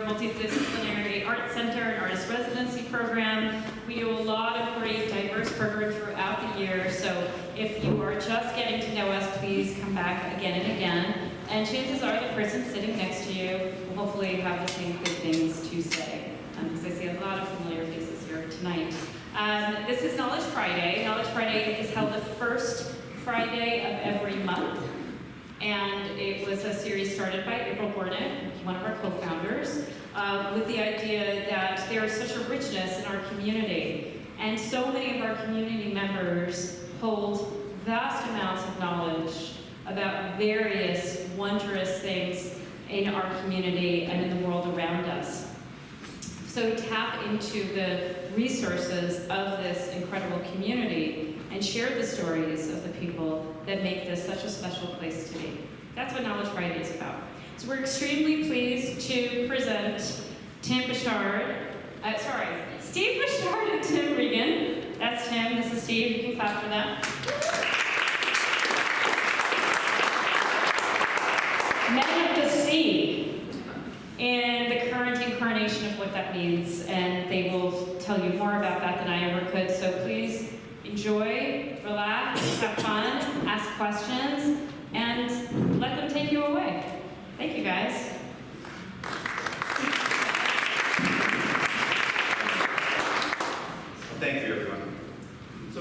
multidisciplinary art center and artist residency program. We do a lot of great diverse programming throughout the year, so if you are just getting to know us, please come back again and again. And chances are the person sitting next to you will hopefully have the same good things to say, because I see a lot of familiar faces here tonight. This is Knowledge Friday. Knowledge Friday is held the first Friday of every month. And it was a series started by April Gordon, one of our co-founders, with the idea that there is such a richness in our community. And so many of our community members hold vast amounts of knowledge about various wondrous things in our community and in the world around us. So tap into the resources of this incredible community and share the stories of the people that make this such a special place to be. That's what Knowledge Friday is about. So we're extremely pleased to present Steve Bechard and Tim Regan. That's Tim, this is Steve, you can clap for that. Men of the Sea, and the current incarnation of what that means, and they will tell you more about that than I ever could, so please enjoy, relax, have fun, ask questions, and let them take you away. Thank you, guys. Thank you, everyone. So,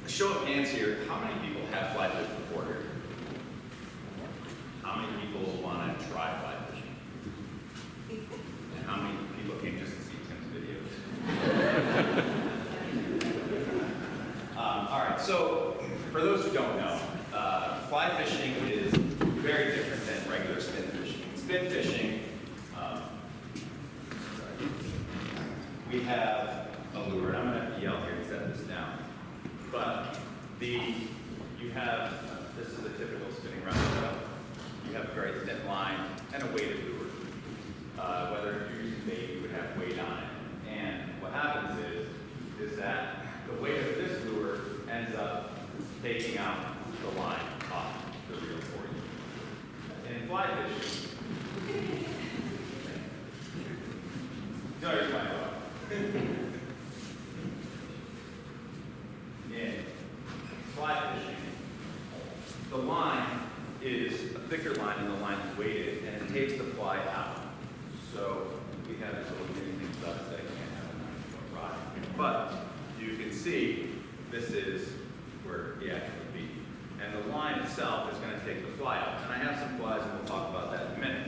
a show of hands here, how many people have fly fished before here? How many people want to try fly fishing? And how many people came just to see Tim's videos? All right, so for those who don't know, fly fishing is very different than regular spin fishing. Spin fishing, we have a lure, and I'm going to have to yell here to set this down. But you have, this is a typical spinning rod setup. You have a very thin line and a weighted lure. Whether you're using bait, you would have weight on it. And what happens is that the weight of this lure ends up taking out the line off the reel for you. In fly fishing, no, here's my In fly fishing, the line is a thicker line and the line is weighted and it takes the fly out. So we have this little mini thing that I can't have a 9-foot rod. But you can see this is where the action would be. And the line itself is going to take the fly out. And I have some flies and we'll talk about that in a minute.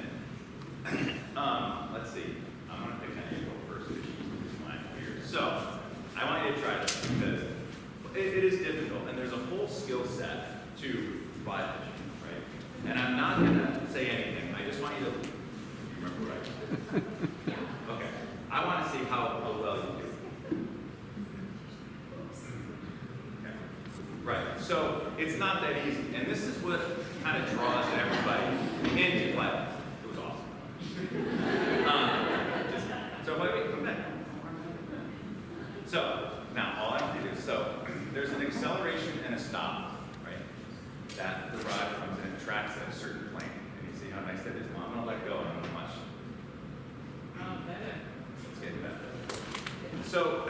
Let's see. I'm going to pick on you first because you use this line here. So I want you to try this because it is difficult and there's a whole skill set to fly fishing, right? And I'm not going to say anything. I just want you to remember what I did. Yeah. Okay. I want to see how well you do. Right, so it's not that easy, and this is what kind of draws everybody into fly fishing. It was awesome. So wait, come back. So now all I have to do is, so there's an acceleration and a stop, right? That the rod comes in and tracks at a certain plane, and you see how nice that is. Well, I'm gonna let go and I'm gonna watch. Let's get that. So.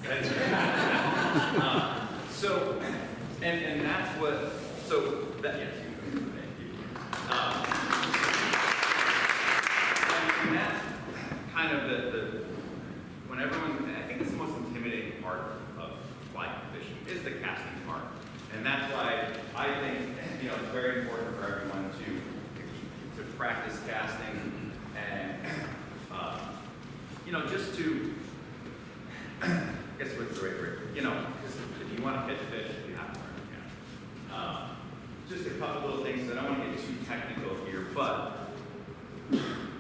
That's right. So, and that's what, so, that, yes, you can, thank you. And that's kind of the, when everyone, I think it's the most intimidating part of fly fishing is the casting part. And that's why I think, it's very important for everyone to practice casting and, just to, I guess what's the right word? Because if you want to catch fish, you have to learn to cast. Just a couple little things, I don't want to get too technical here, but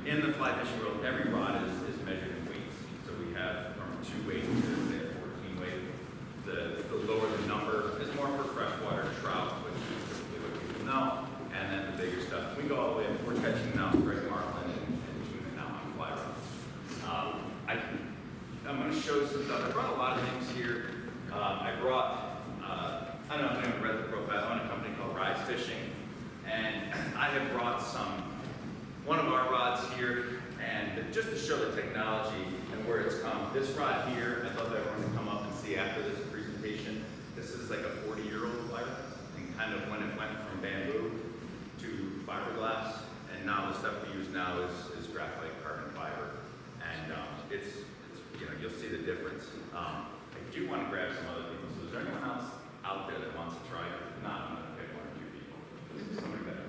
in the fly fishing world, every rod is measured in weights. So we have from 2 weights to say 14 weight. The lower the number is more for freshwater trout, which is typically what people know, and then the bigger stuff. We go all the way, we're catching now gray marlin and tuna now on fly rods. I'm going to show some stuff. I brought a lot of things here. I brought, I don't know if anyone read the profile. I own a company called Rise Fishing, and I have brought one of our here, and just to show the technology and where it's come. This rod here, I'd love everyone to come up and see after this presentation. This is like a 40-year-old fiber, and kind of when it went from bamboo to fiberglass, and now the stuff we use now is graphite carbon fiber, and it's you know, you'll see the difference. I do want to grab some other people. So is there anyone else out there that wants to try it? If not, I'm going to pick one or two people. Somebody better.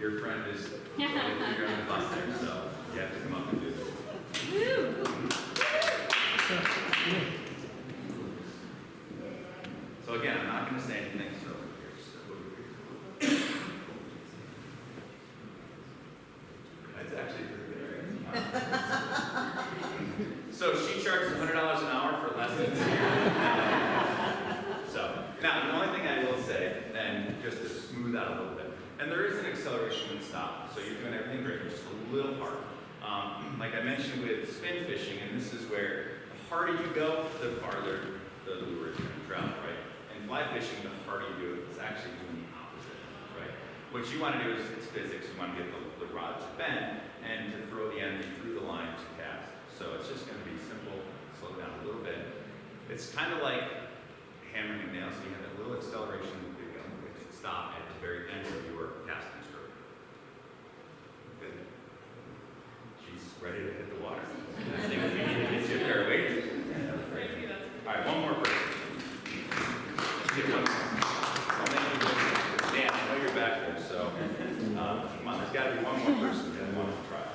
Your friend is you're on the bus there, so you have to come up and do this. So again, I'm not going to say anything, so here's that's actually pretty good. So she charges $100 an hour for lessons. So now the only thing I will say, and just to smooth out a little bit, and there is an acceleration and stop, so you're doing everything great, just a little hard. Like I mentioned with spin fishing, and this is where the harder you go, the farther the lure is going to travel, right? And fly fishing, the harder you do it, it's actually doing the opposite, right? What you want to do is, it's physics, you want to get the rod to bend and to throw the end through the line to cast. So it's just going to be simple, slow down a little bit. It's kind of like hammering a nail, so you have a little acceleration, stop at the very end of your casting stroke. Good. She's ready to hit the water. I think we need to get you a pair of waders. All right, one more person. Let's get one more. Dan, I know you're back there, so come on, there's got to be one more person that wants to try.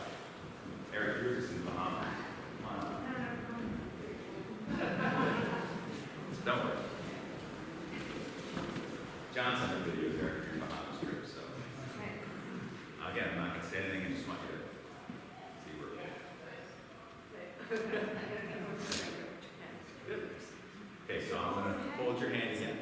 Eric, you're just in Bahamas. Come on. Don't worry. Johnson in videos there if you're behind the script, so. Again, I'm not going to say anything, I just want you to see where we're at. Good. Okay, so I'm going to hold your hand again.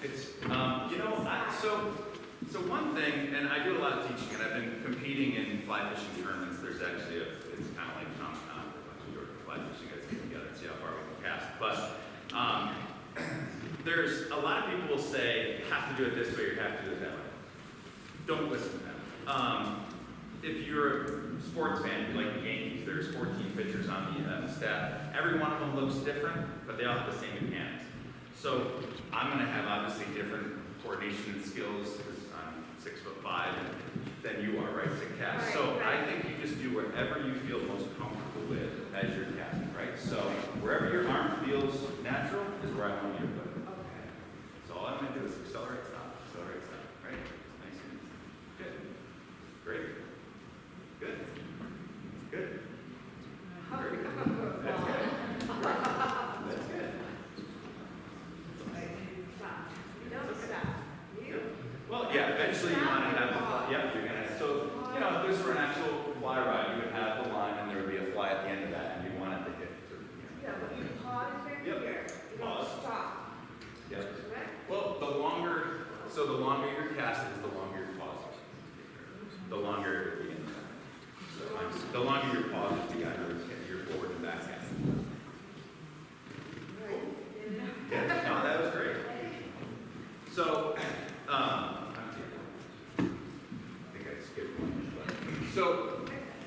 It's, you know, so one thing, and I do a lot of teaching, and I've been competing in fly fishing tournaments. There's actually it's kind of like Tom's Con, a bunch of your fly fishing guys get together and see how far we can cast. But, there's a lot of people will say, you have to do it this way, or you have to do it that way. Don't listen to them. If you're a sports fan, you like the Yankees, there's 14 pitchers on the staff. Every one of them looks different, but they all have the same mechanics. So I'm going to have obviously different coordination and skills, because I'm 6'5" than you are, right, to cast. Right, so right. I think you just do whatever you feel most comfortable with as you're casting, right? So wherever your arm feels natural is where I want you to put it. So all I'm going to do is accelerate, stop, right? Nice and good. Great. Good. Good. Very good. That's good. That's good. Don't stop. Well, yeah, eventually you want to have the fly. Yeah, you're going to. So, you know, if this were an actual fly ride, you would have the line and there would be a fly at the end of that, and you want it to hit. Yeah, but you pause right here. You don't stop. Yep. Correct? Well, the longer your cast is, the longer your pause is. The longer it would be in time. So the longer your pause would be, I know you're forward and back cast. Yeah, no, that was great. So, I think I skipped one. But, so,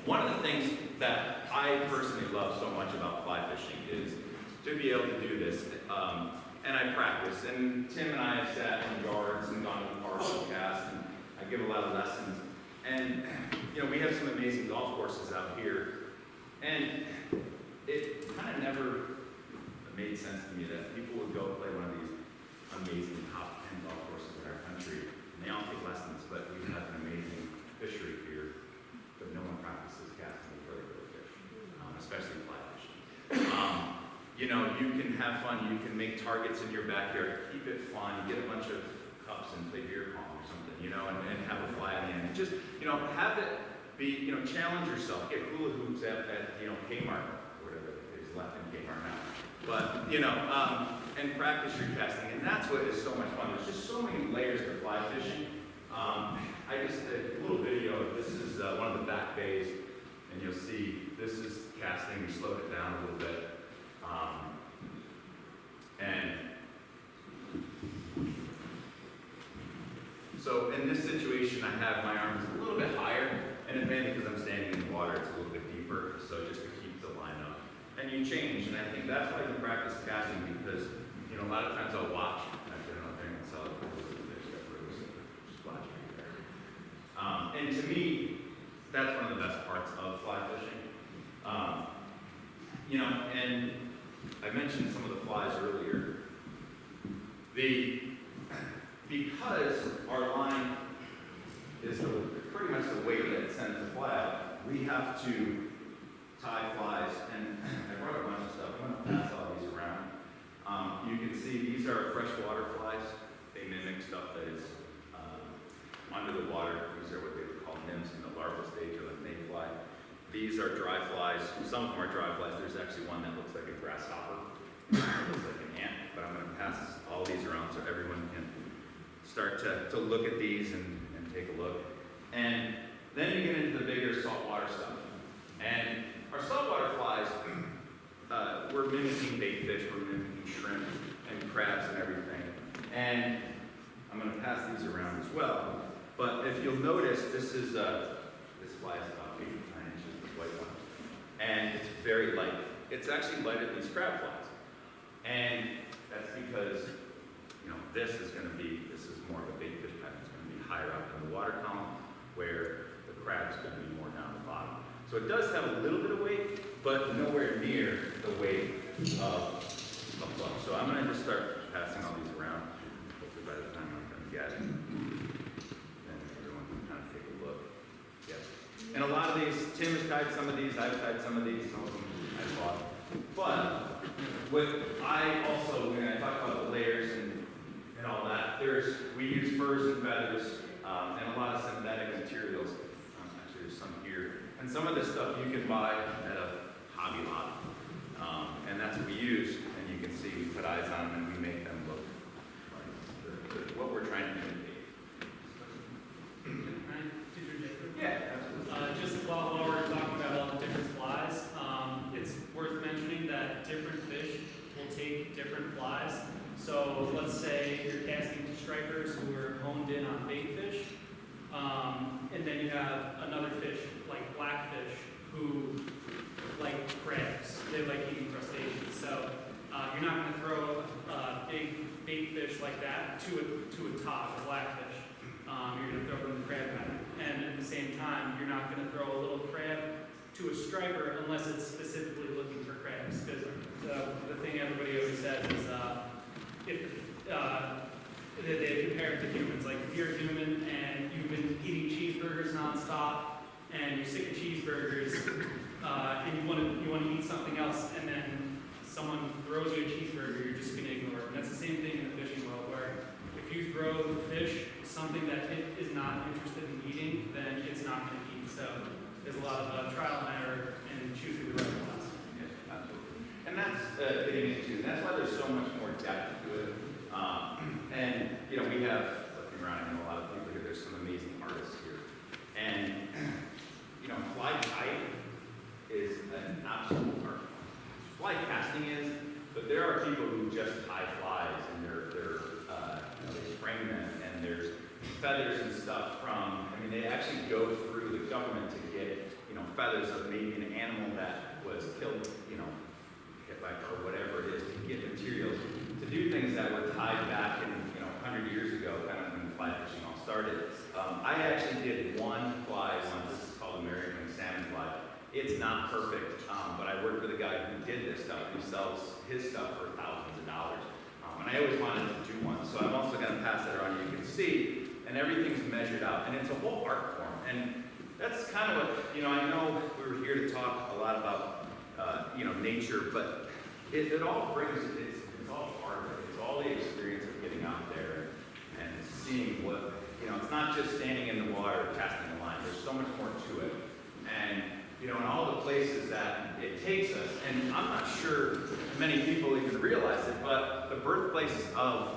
one of the things that I personally love so much about fly fishing is to be able to do this. And I practice, and Tim and I have sat in yards and gone to the park and cast, and I give a lot of lessons. And, you know, we have some amazing golf courses out here, and it kind of never made sense to me that people would go play one of these amazing top 10 golf courses in our country, and they all take lessons, but we have an amazing fishery here, but no one practices casting before they go to fish, especially fly fishing. You know, you can have fun, you can make targets in your backyard, keep it fun, get a bunch of cups and play beer pong or something, you know, and have a fly at the end. Just, you know, have it be, you know, challenge yourself. Get hula hoops at you know, Kmart, or whatever is left in Kmart now. But, you know, and practice your casting, and that's what is so much fun. There's just so many layers to fly fishing. I just did a little video. This is one of the back bays, and you'll see this is casting. We slowed it down a little bit. And so in this situation, I have my arms a little bit higher, and it made change, and I think that's why I can practice casting, because, you know, a lot of times I'll watch, I've been out there and saw the fish that rose, just watch me there. And to me, that's one of the best parts of fly fishing. You know, and I mentioned some of the flies earlier. Because our line is pretty much the weight that sends the fly out, we have to tie flies, and I brought a bunch of stuff. I'm going to pass all these around. You can see these are freshwater flies. They mimic stuff that is under the water. These are what they would call nymphs in the larval stage of the mayfly. These are dry flies. Some of them are dry flies. There's actually one that looks like a grasshopper. It looks like an ant, but I'm going to pass all these around so everyone can start to look at these and take a look. And then you get into the bigger saltwater stuff. And our saltwater flies, we're mimicking bait fish, we're mimicking shrimp and crabs and everything. And I'm going to pass these around as well. But if you'll notice, this fly is about 8 to 9 inches, this white one. And it's very light. It's actually lighter than these crab flies. And that's because, you know, this is more of a bait fish pattern. It's going to be higher up in the water column, where the crab's going to be more down the bottom. So it does have a little bit of weight, but nowhere near the weight of a plum. So I'm going to just start passing all these around. Hopefully by the time I'm going to get it, then everyone can kind of take a look. Yes. And a lot of these, Tim has tied some of these, I've tied some of these, some of them I bought. But what I also, when I talk about the layers and all that, we use furs and feathers and a lot of synthetic materials. Actually, there's some here. And some of this stuff you can buy at a Hobby Lobby. And that's what we use. And you can see we put eyes on them and we make them look like what we're trying to imitate. Yeah, absolutely. Just while we're talking about all the different flies, it's worth mentioning that different fish will take different flies. So let's say you're casting to stripers who are honed in on bait fish, and then you have another fish like blackfish who like crabs. They like eating crustaceans. So you're not going to throw a big bait fish like that to a top, a blackfish. You're going to throw them in the crab pattern. And at the same time, you're not going to throw a little crab to a striper unless it's specifically looking for crabs. Because the thing everybody always says is they compare it to humans. Like if you're a human and you've been eating cheeseburgers nonstop and you're sick of cheeseburgers and you want to eat something else, and then someone throws you a cheeseburger, you're just going to ignore it. And that's the same thing in the fishing world, where if you throw the fish something that it is not interested in eating, then it's not going to eat. So there's a lot of trial and error in choosing the right ones. Yes, absolutely. And that's getting into, that's why there's so much more depth to it. And, you know, we have, looking around, I know a lot of people here, there's some amazing artists here. And, you know, fly tying is an absolute art form. Fly casting is, but there are people who just tie flies and they frame them, and there's feathers and stuff from, I mean, they actually go through the government to get, you know, feathers of maybe an animal that was killed, you know, hit by or whatever it is, to get materials to do things that were tied back in, you know, 100 years ago, kind of when fly fishing all started. I actually did one fly once. This is called American salmon fly. It's not perfect, but I worked with a guy who did this stuff, who sells his stuff for thousands of dollars. And I always wanted to do one, so I'm also going to pass that around. You can see, and everything's measured out, and it's a whole art form. And that's kind of what, you know, I know we were here to talk a lot about, you know, nature, but it all brings, it's all part of it. It's all the experience of getting out there and seeing what, you know, it's not just standing in the water casting a line. There's so much more to it. And, you know, in all the places that it takes us, and I'm not sure many people even realize it, but the birthplace of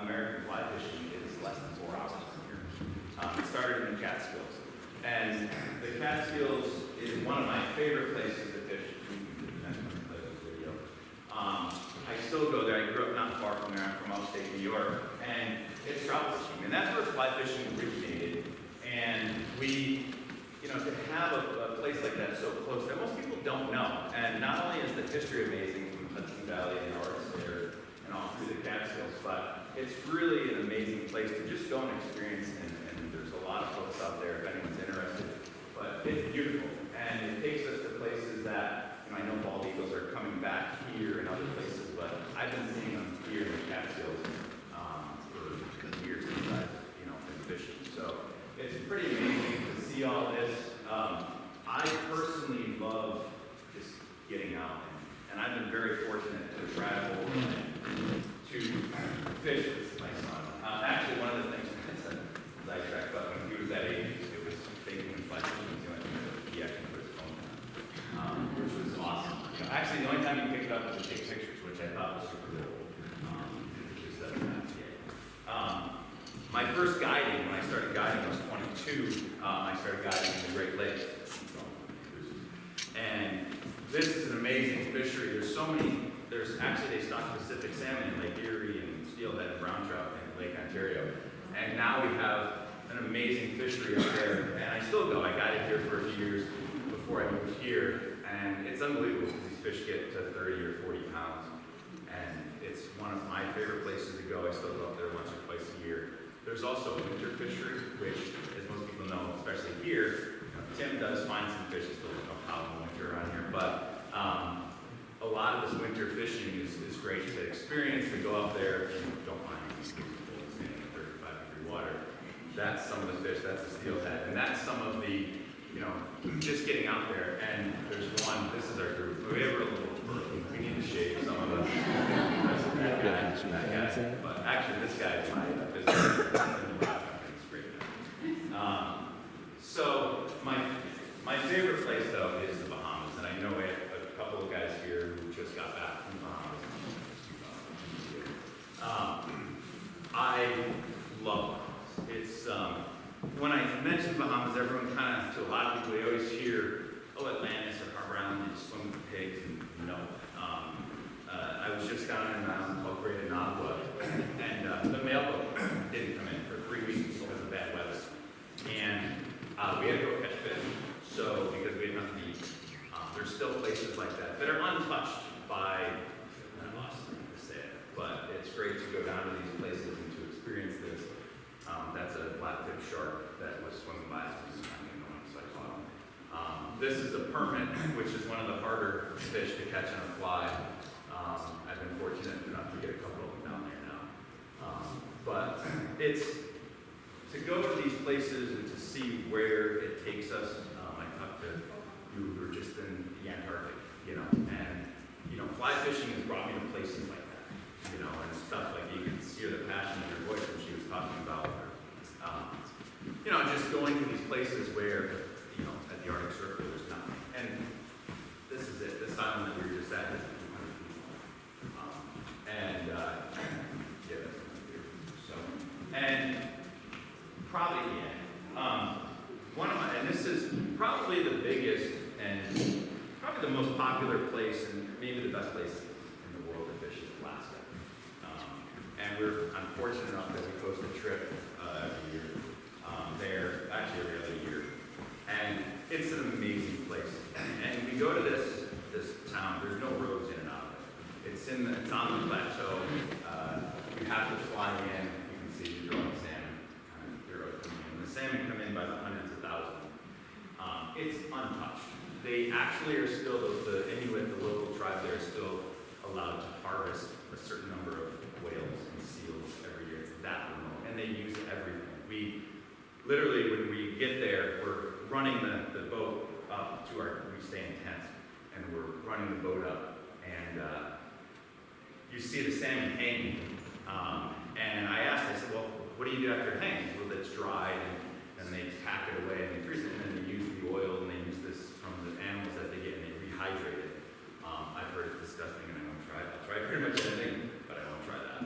American fly fishing is less than 4 hours from here. It started in the Catskills. And the Catskills is one of my favorite places to fish. I still go there. I grew up not far from there. I'm from upstate New York. And it's trout fishing. And that's where fly fishing originated. And we, you know, to have a place like that so close that most people don't know. And not only is the history amazing from Hudson Valley and artists there and all through the Catskills, but it's really an amazing place to just go and experience, and there's a lot of folks out there if anyone's interested. But it's beautiful, and it takes us to places that, I know bald eagles are coming back here and other places, but I've been seeing them here in the Catskills for years since I've been fishing. So it's pretty amazing to see all this. I personally love just getting out, and I've been very fortunate to travel and to fish with my son. Actually, one of the things that I tracked up when he was that age, it was thinking and fly fishing. He actually put his phone down, which was awesome. Actually, the only time you pick it up was to take pictures, which I thought was super cool. Just doesn't have to yet. My first guiding, when I started guiding, I was 22. I started guiding in the Great Lakes. And this is an amazing fishery. There's so many, they stock Pacific salmon in Lake Erie and steelhead and brown trout in Lake Ontario. And now we have an amazing fishery up there. And I still go. I guided here for a few years before I moved here. And it's unbelievable because these fish get to 30 or 40 pounds. And it's one of my favorite places to go. I still go up there once or twice a year. There's also a winter fishery, which, as most people know, especially here, Tim does find some fish. Still don't know how in the winter around here, but a lot of this winter fishing is great to experience. To go up there, and don't mind these people standing in 35-degree water. That's some of the fish. That's the steelhead, and that's some of the, just getting out there. And there's one. This is our group. We have a little. We need to shave some of us. That guy. But actually, this guy is my business. It's great. So my favorite place though is the Bahamas, and I know we have a couple of guys here who just got back from the Bahamas. I love Bahamas. It's when I mention Bahamas, everyone kind of, to a lot of people, they always hear, oh, Atlantis or Harbor Island, you swim with pigs, and I was just down in an island called Great Outdoor Games, and the mailboat didn't come in for 3 weeks because of bad weather, and we had to go catch fish. So because we had nothing to eat, there's still places like that that are untouched by us, to say it. But it's great to go down to these places and to experience this. That's a black-tip shark that was swimming by us. So I caught him. This is a permit, which is one of the harder fish to catch on a fly. I've been fortunate enough to get a couple of them down there now. But it's to go to these places and to see where it takes us. I talked to you who were just in the Antarctic, and fly fishing has brought me to places like that, and stuff like you can hear the passion in her voice when she was talking about, just going to these places where, at the Arctic Circle, there's nothing. And this is it. This island that we were just at has 200 people. And probably, and this is probably the biggest and probably the most popular place and maybe the best place in the world to fish is Alaska. And we're unfortunate enough that we host a trip every year there, actually every other year. And it's an amazing place. And we go to this town, there's no roads in and out of it. It's on the plateau. You have to fly in. You can see the growing salmon. The salmon come in by the hundreds of thousands. It's untouched. They actually are still, the Inuit, the local tribe there, is still allowed to harvest a certain number of whales and seals every year. It's that remote. And they use everything. We literally, when we get there, we're running the boat up to we stay in tents, and we're running the boat up, and you see the salmon hanging. And I asked, I said, well, what do you do after it hangs? Well, it's dried, and they pack it away, and they freeze it, and then they use the oil, and they use this from the animals that they get, and they rehydrate it. I've heard it's disgusting, and I won't try it. I'll try pretty much anything, but I won't try that.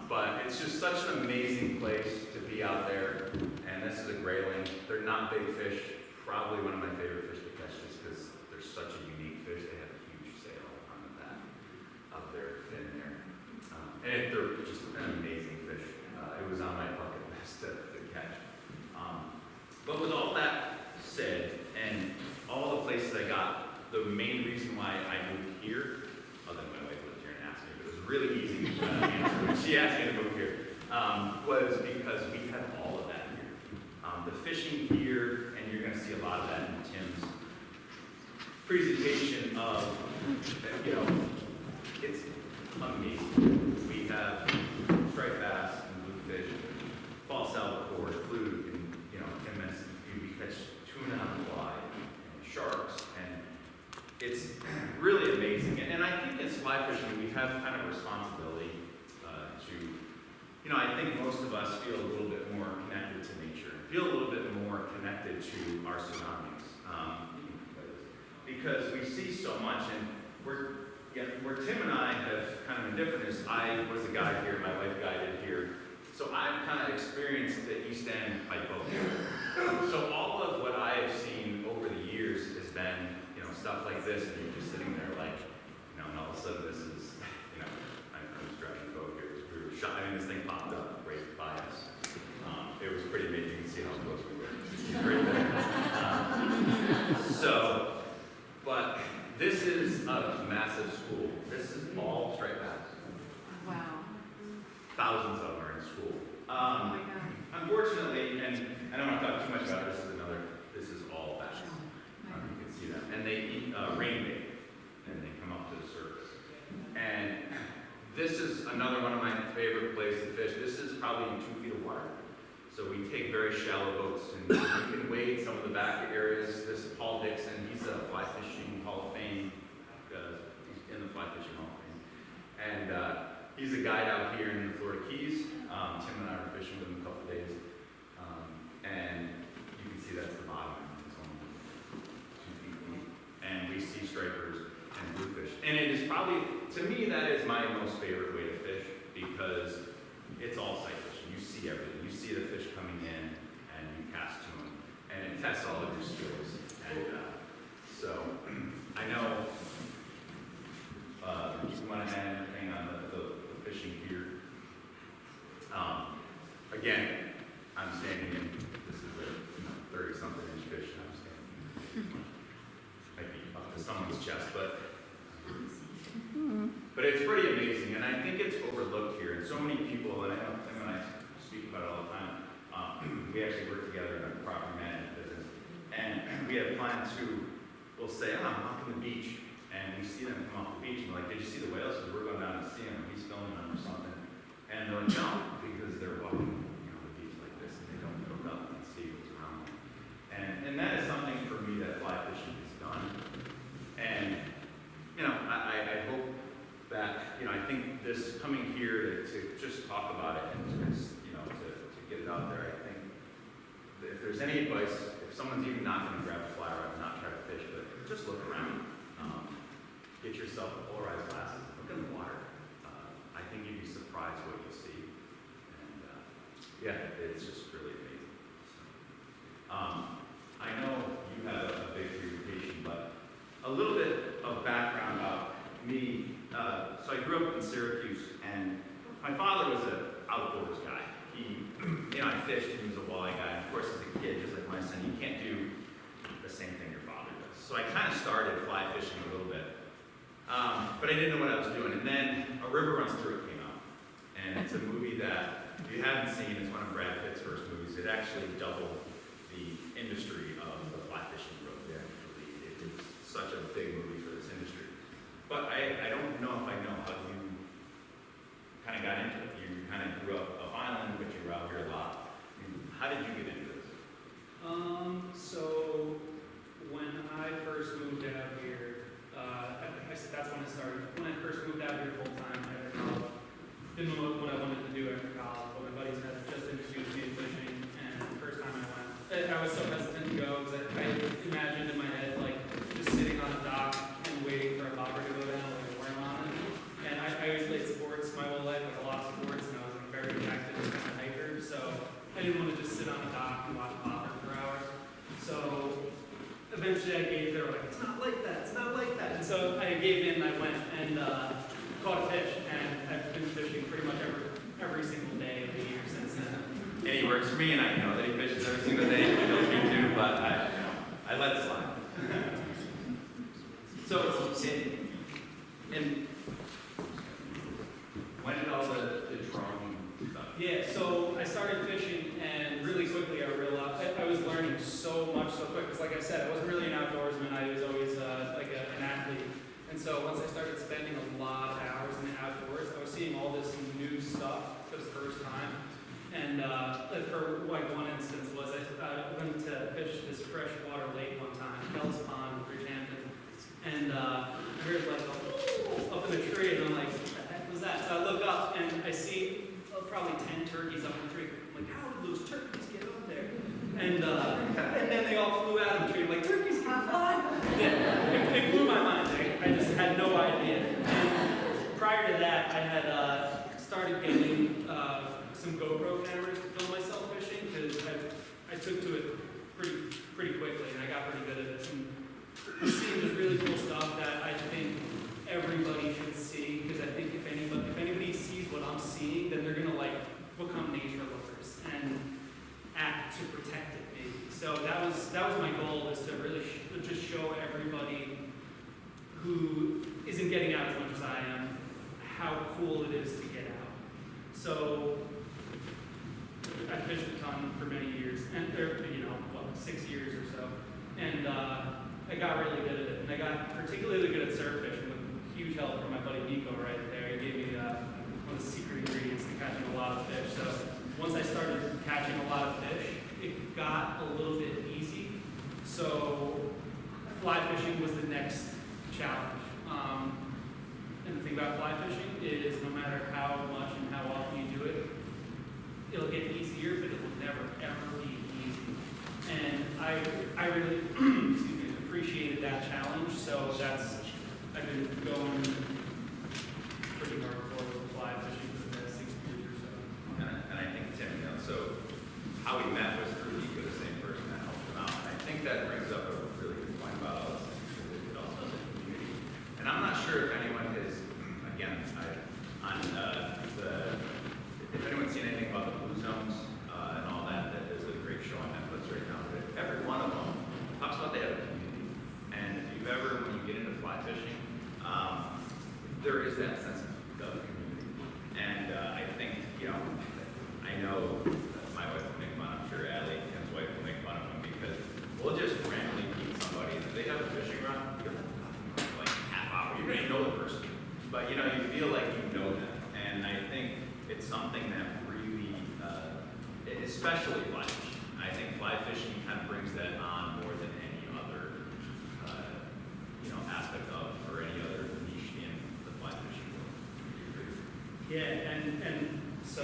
But it's just such an amazing place to be out there, and this is a grayling. They're not big fish, probably one of my favorite fish to catch just because they're such a unique fish. They have a huge sail on the back of their fin there. And they're just an amazing fish. It was on my bucket list to catch. But with all that said, and all the places I got the main reason why I moved here, other than my wife lived here and asked me, but it was really easy to answer when she asked me to move here, was because we have all of that here. The fishing here, and you're going to see a lot of that in Tim's presentation of, it's amazing. We have striped bass and bluefish, false albacore, fluke, and Tim mentioned we catch tuna on the fly, and sharks, and it's really amazing. And I think as fly fishing, we have kind of a responsibility to, I think most of us feel a little bit more connected to nature, feel a little bit more connected to our surroundings. Because we see so much, and where Tim and I have kind of been different is I was a guide here, my wife guided here, so I've kind of experienced the East End by boat. So all of what I have seen over the years has been, stuff like this, and you're just sitting there like, and all of a sudden this is, I'm just driving the boat here, we were shot, this thing popped up right by us. It was pretty amazing, you can see how close we were. Right there. But this is a massive school. This is all striped bass. Wow. Thousands of them are in school. Oh my God. Unfortunately, and I don't want to talk too much about it, this is all bass. You can see that. And they eat rain bait, and they come up to the surface. And this is another one of my favorite places to fish. This is probably in 2 feet of water. So we take very shallow boats, and you can wade some of the back areas. This is Paul Dixon, he's a fly fishing Hall of Fame, he's in the fly fishing Hall of Fame. And he's a guide out here in the Florida Keys. Tim and I were fishing with him a couple of days. And you can see that's the bottom, it's only 2 feet deep. And we see stripers and bluefish. And it is probably, to me, that is my most favorite way to fish, because it's all sight fishing. You see everything. You see the fish coming in, and you cast to them, and it tests all of your skills. And so, I know you want to add anything on the fishing here. Again, I'm standing in. This is a 30-something inch fish, and I'm standing. Might be up to someone's chest, but it's pretty amazing, and I think it's overlooked here. And so many people, and I know Tim and I speak about it all the time. We actually work together in a property management business, and we have clients who will say, I'm walking the beach, and we see them come off the beach, and we're like, did you see the whales? Because we're going down to see them, he's filming them or something. And they're like, no, because they're walking the beach like this, and they don't look up and see what's around them. And that is something for me that fly fishing has done. And, I hope that, I think this coming here to just talk about it and to get it out there, I think that if there's any advice, if someone's even not going to grab a fly rod and not try to fish, but just look around. Get yourself polarized glasses, look in the water. I think you'd be surprised what you'll see. And it's just really amazing. I know you have a big presentation, but a little bit of background about me. So I grew up in Syracuse, and my father was an outdoors guy. I fished, and he was a walleye guy. And of course, as a kid, just like my son, you can't do the same thing your father does. So I kind of started fly fishing a little bit, but I didn't know what I was doing. And then A River Runs Through It came out, and it's a movie that if you haven't seen, it's one of Brad Pitt's first movies. It actually doubled the industry of the fly fishing world. It was such a big movie for this industry. But I don't know if I know how you kind of got into it. You kind of grew up off island, but you were out here a lot. How did you get into this? So when I first moved out here, that's when I started. When I first moved out here full time after college, didn't know what I wanted to do after college, but my buddies had just introduced me to fishing, and the first time I went, I was so hesitant to go because I imagined in my head like just sitting on a dock and waiting for a bobber to go down with a worm on it. And I always played sports my whole life, like a lot of sports, and I was a very active kind of hiker, so I didn't want to just sit on a dock and watch bobbers for hours. So eventually I gave, they were like, it's not like that, it's not like that. And so I gave in, I went and caught a fish, and I've been fishing pretty much every single day of the year since then. And he works for me, and I know that he fishes every single day. He knows me too, but I let it slide. So, and when did all the drawing stuff? Yeah, so I started fishing, and really quickly I realized I was learning so much so quick. Because like I said, I wasn't really an outdoorsman. I was always an athlete. And so once I started spending a lot of hours in the outdoors, I was seeing all this new stuff for the first time. And for like one instance was I went to fish this freshwater lake one time, Kellis Pond, Bridgehampton, and I heard like a up in the tree, and I'm like, what the heck was that? So I look up and I see probably 10 turkeys up in the tree. I'm like, how did those turkeys get up there? And then they all flew out of the tree. I'm like, turkeys can fly? Yeah, it blew my mind. I just had no idea. And prior to that, I had started getting some GoPro cameras to film myself fishing, because I took to it pretty quickly, and I got pretty good at it. And I'm seeing just really cool stuff that I think everybody should see, because I think if anybody sees what I'm seeing, then they're gonna like become nature lovers and act to protect it, maybe. So that was my goal, is to really just show everybody who isn't getting out as much as I am how cool it is to get out. So I fished a ton for many years, and 6 years or so, and I got really good at it, and I got particularly good at surf fishing with huge help from my buddy Nico right there. He gave me one of the secret ingredients to catching a lot of fish. So once I started catching a lot of fish, it got a little bit easy. So fly fishing was the next challenge. And the thing about fly fishing is no matter how much and how often you do it, it'll get easier, but it will never, ever be easy. And I really appreciated that challenge, so I've been going pretty hardcore with fly fishing for the past 6 years or so. And I think, Tim, so how we met was through Nico, the same person that helped him out. And I think that brings up a really good point about all this, because it also has a community. And I'm not sure if anyone has, again, if anyone's seen anything about the Blue Zones and all that, there's a great show on Netflix right now. But every one of them talks about they have a community. And if you've ever, when you get into fly fishing, there is that sense of community. And I think, I know my wife will make fun, I'm sure Allie, Tim's wife, will make fun of him, because we'll just randomly meet somebody, and if they have a fishing rod, you'll like half hour, you may know the person, but you feel like you know them. And I think it's something that really, especially fly fishing, I think fly fishing kind of brings that on more than any other, aspect of, or any other niche in the fly fishing world. Yeah, and so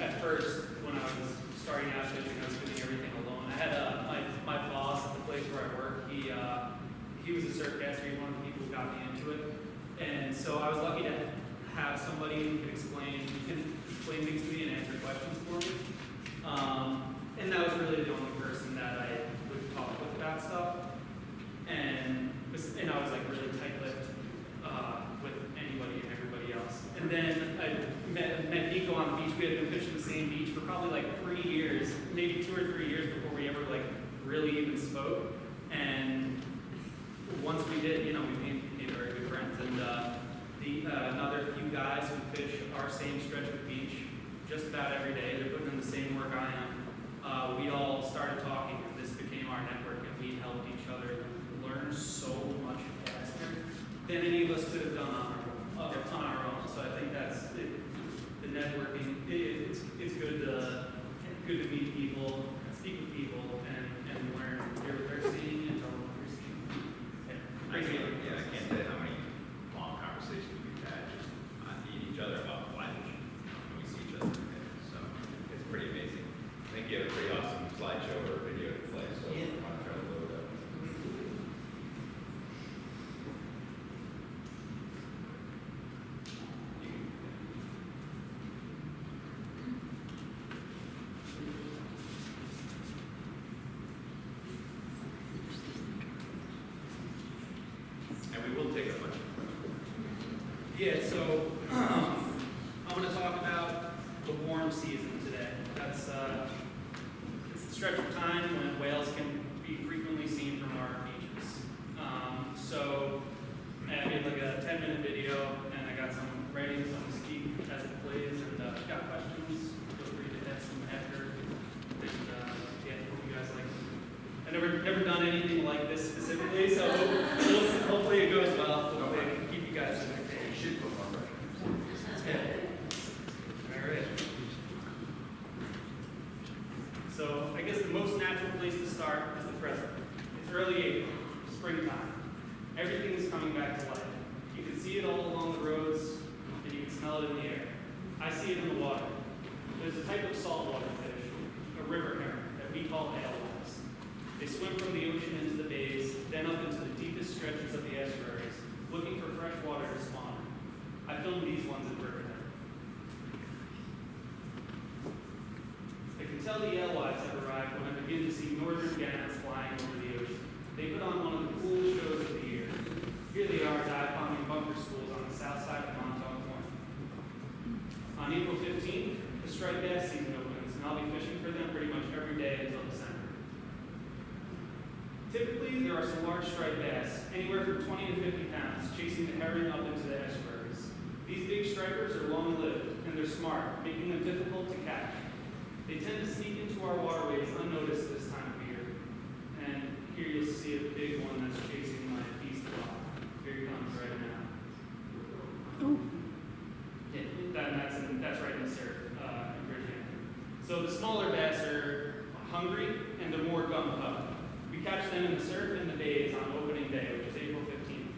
at first, when I was starting out fishing, I was doing everything alone. I had my boss at the place where I work. He was a surf caster. He was one of the people who got me into it. And so I was lucky to have somebody who could explain things to me and answer questions for me. And that was really the only person that I would talk with about stuff. And I was like really tight-lipped with anybody and everybody else. And then I met Nico on the beach. We had been fishing the same beach for probably like 3 years, maybe 2 or 3 years before we ever like really even spoke. And once we did, we became very good friends. And another few guys who fish our same stretch of beach just about every day, they're putting in the same work I am. We all started talking, and this became our network, and we helped each other learn so much faster than any of us could have done on our own. So I think that's it. The networking. It's good to meet people, speak with people, and learn what they're seeing and tell them what you're seeing. I can't tell you how many long conversations we've had just each other about fly fishing when we see each other. So it's pretty amazing. I think you have a pretty awesome slideshow or video to play, so I want to try to load it up. And we will take a bunch of Yeah, so I'm going to talk about the warm season today. That's it's the stretch of time when whales can be frequently seen from our beaches. So never done anything like this specifically, so hopefully it goes well. Hopefully I can keep you guys entertained. You should perform right. All right. So I guess the most natural place to start is the present. It's early April, springtime. Everything is coming back to life. You can see it all along the roads, and you can smell it in the air. I see it in the water. There's a type of saltwater fish, a river heron, that we call alewives. They swim from the ocean into the bays, then up into the deepest stretches of the estuaries, looking for fresh water to spawn. I filmed these ones in Bechard. I can tell the alewives have arrived when I begin to see northern gannets flying over the ocean. They put on one of the coolest shows of the year. Here they are dive bombing bunker schools on the south side of Montauk Point. On April 15th, the striped bass season opens, and I'll be fishing for them pretty much every day until December. Typically, there are some large striped bass, anywhere from 20 to 50 pounds, chasing the herring up into the estuaries. These big stripers are long-lived, and they're smart, making them difficult to catch. They tend to sneak into our waterways unnoticed this time of year. And here you see a big one that's chasing my beast block. Here he comes right now. Yeah, that's right in the surf, in Virginia. So the smaller bass are hungry and they're more gung-ho. We catch them in the surf and the bays on opening day, which is April 15th.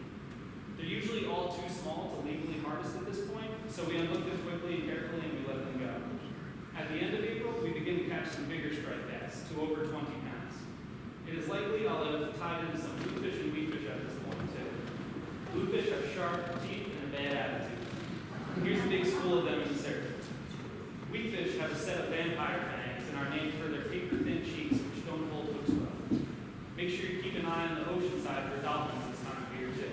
They're usually all too small to legally harvest at this point, so we unhook them quickly and carefully and we let them go. At the end of April, we begin to catch some bigger striped bass, to over 20 pounds. It is likely I'll have tied into some bluefish and wheatfish at this point, too. Bluefish have sharp teeth and a bad attitude. Here's a big school of them in the surf. Wheatfish have a set of vampire fangs and are named for their paper-thin cheeks, which don't hold hooks well. Make sure you keep an eye on the ocean side for dolphins this time of year, too.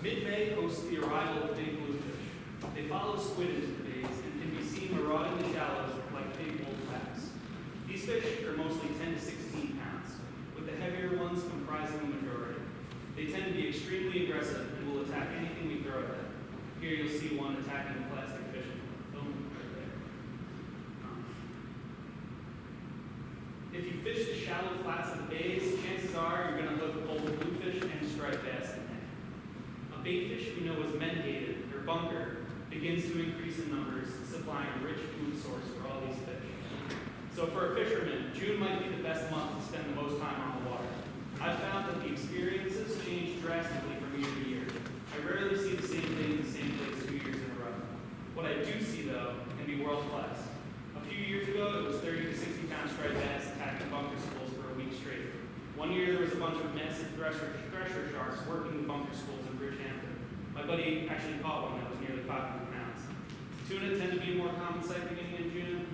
Mid-May hosts the arrival of big bluefish. They follow squid into the bays and can be seen marauding the shallows like big old crabs. These fish are mostly 10 to 16 pounds, with the heavier ones comprising the majority. They tend to be extremely aggressive and will attack anything we throw at them. Here you'll see one attacking a plastic fishing pole. Boom, right there. If you fish the shallow flats of the bays, chances are you're going to hook both bluefish and striped bass in there. A bait fish we know as menhaden, or bunker, begins to increase in numbers, supplying a rich food source for all these fish. So for a fisherman, June might be the best month to spend the most time on the water. I've found that the experiences change drastically from year to year. I rarely see the same thing in the same place 2 years in a row. What I do see, though, can be world class. A few years ago, it was 30 to 60 pound striped bass attacking bunker schools for a week straight. One year, there was a bunch of massive thresher sharks working the bunker schools in Bridgehampton. My buddy actually caught one that was nearly 500 pounds. Tuna tend to be a more common sight beginning in June.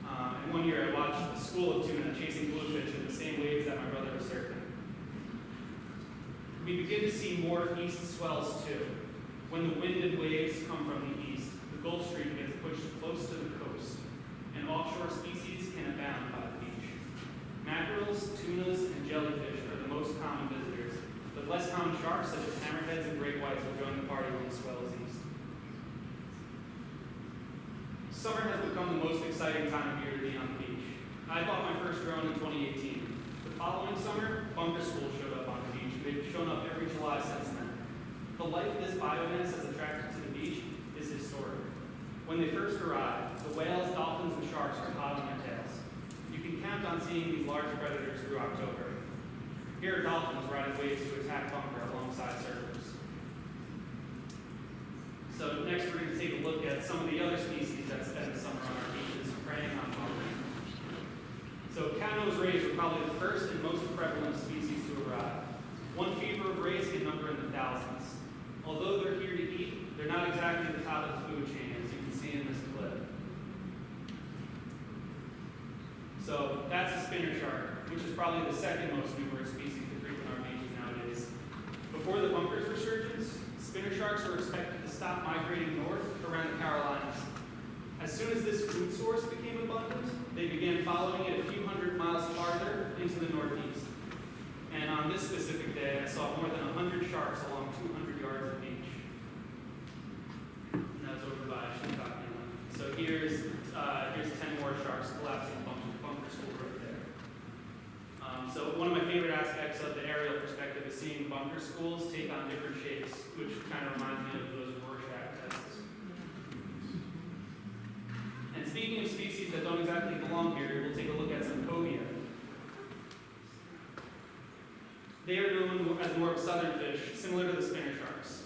And one year, I watched a school of tuna chasing bluefish in the same waves that my brother was surfing. We begin to see more east swells too. When the wind and waves come from the east, the Gulf Stream gets pushed close to the coast, and offshore species can abound by the beach. Mackerels, tunas, and jellyfish are the most common visitors, but less common sharks such as hammerheads and great whites will join the party when the swell is east. Summer has become the most exciting time of year to be on the beach. I bought my first drone in 2018. The following summer, bunker schools showed up on the beach. They've shown up every July since then. The life this biomass has attracted to the beach is historic. When they first arrived, the whales, dolphins, and sharks are hot on their tails. You can count on seeing these large predators through October. Here are dolphins riding waves to attack bunker alongside surfers. So next we're going to take a look at some of the other species that spend the summer on our beaches, preying on bunker. So cow-nosed rays are probably the first and most prevalent species to arrive. One fever of rays can number in the thousands. Although they're here to eat, they're not exactly the top of the food chain, as you can see in this clip. So that's a spinner shark, which is probably the second most numerous species to frequent our beaches nowadays. Before the bunker's resurgence, spinner sharks were expected to stop migrating north around the Carolinas. As soon as this food source became abundant, they began following it a few hundred miles farther into the northeast. And on this specific day, I saw more than 100 sharks along 200 yards of beach. And that's over by Shinnecock Inlet. So here's So one of my favorite aspects of the aerial perspective is seeing bunker schools take on different shapes, which kind of reminds me of those Rorschach tests. And speaking of species that don't exactly belong here, we'll take a look at some cobia. They are known as more of southern fish, similar to the spinner sharks.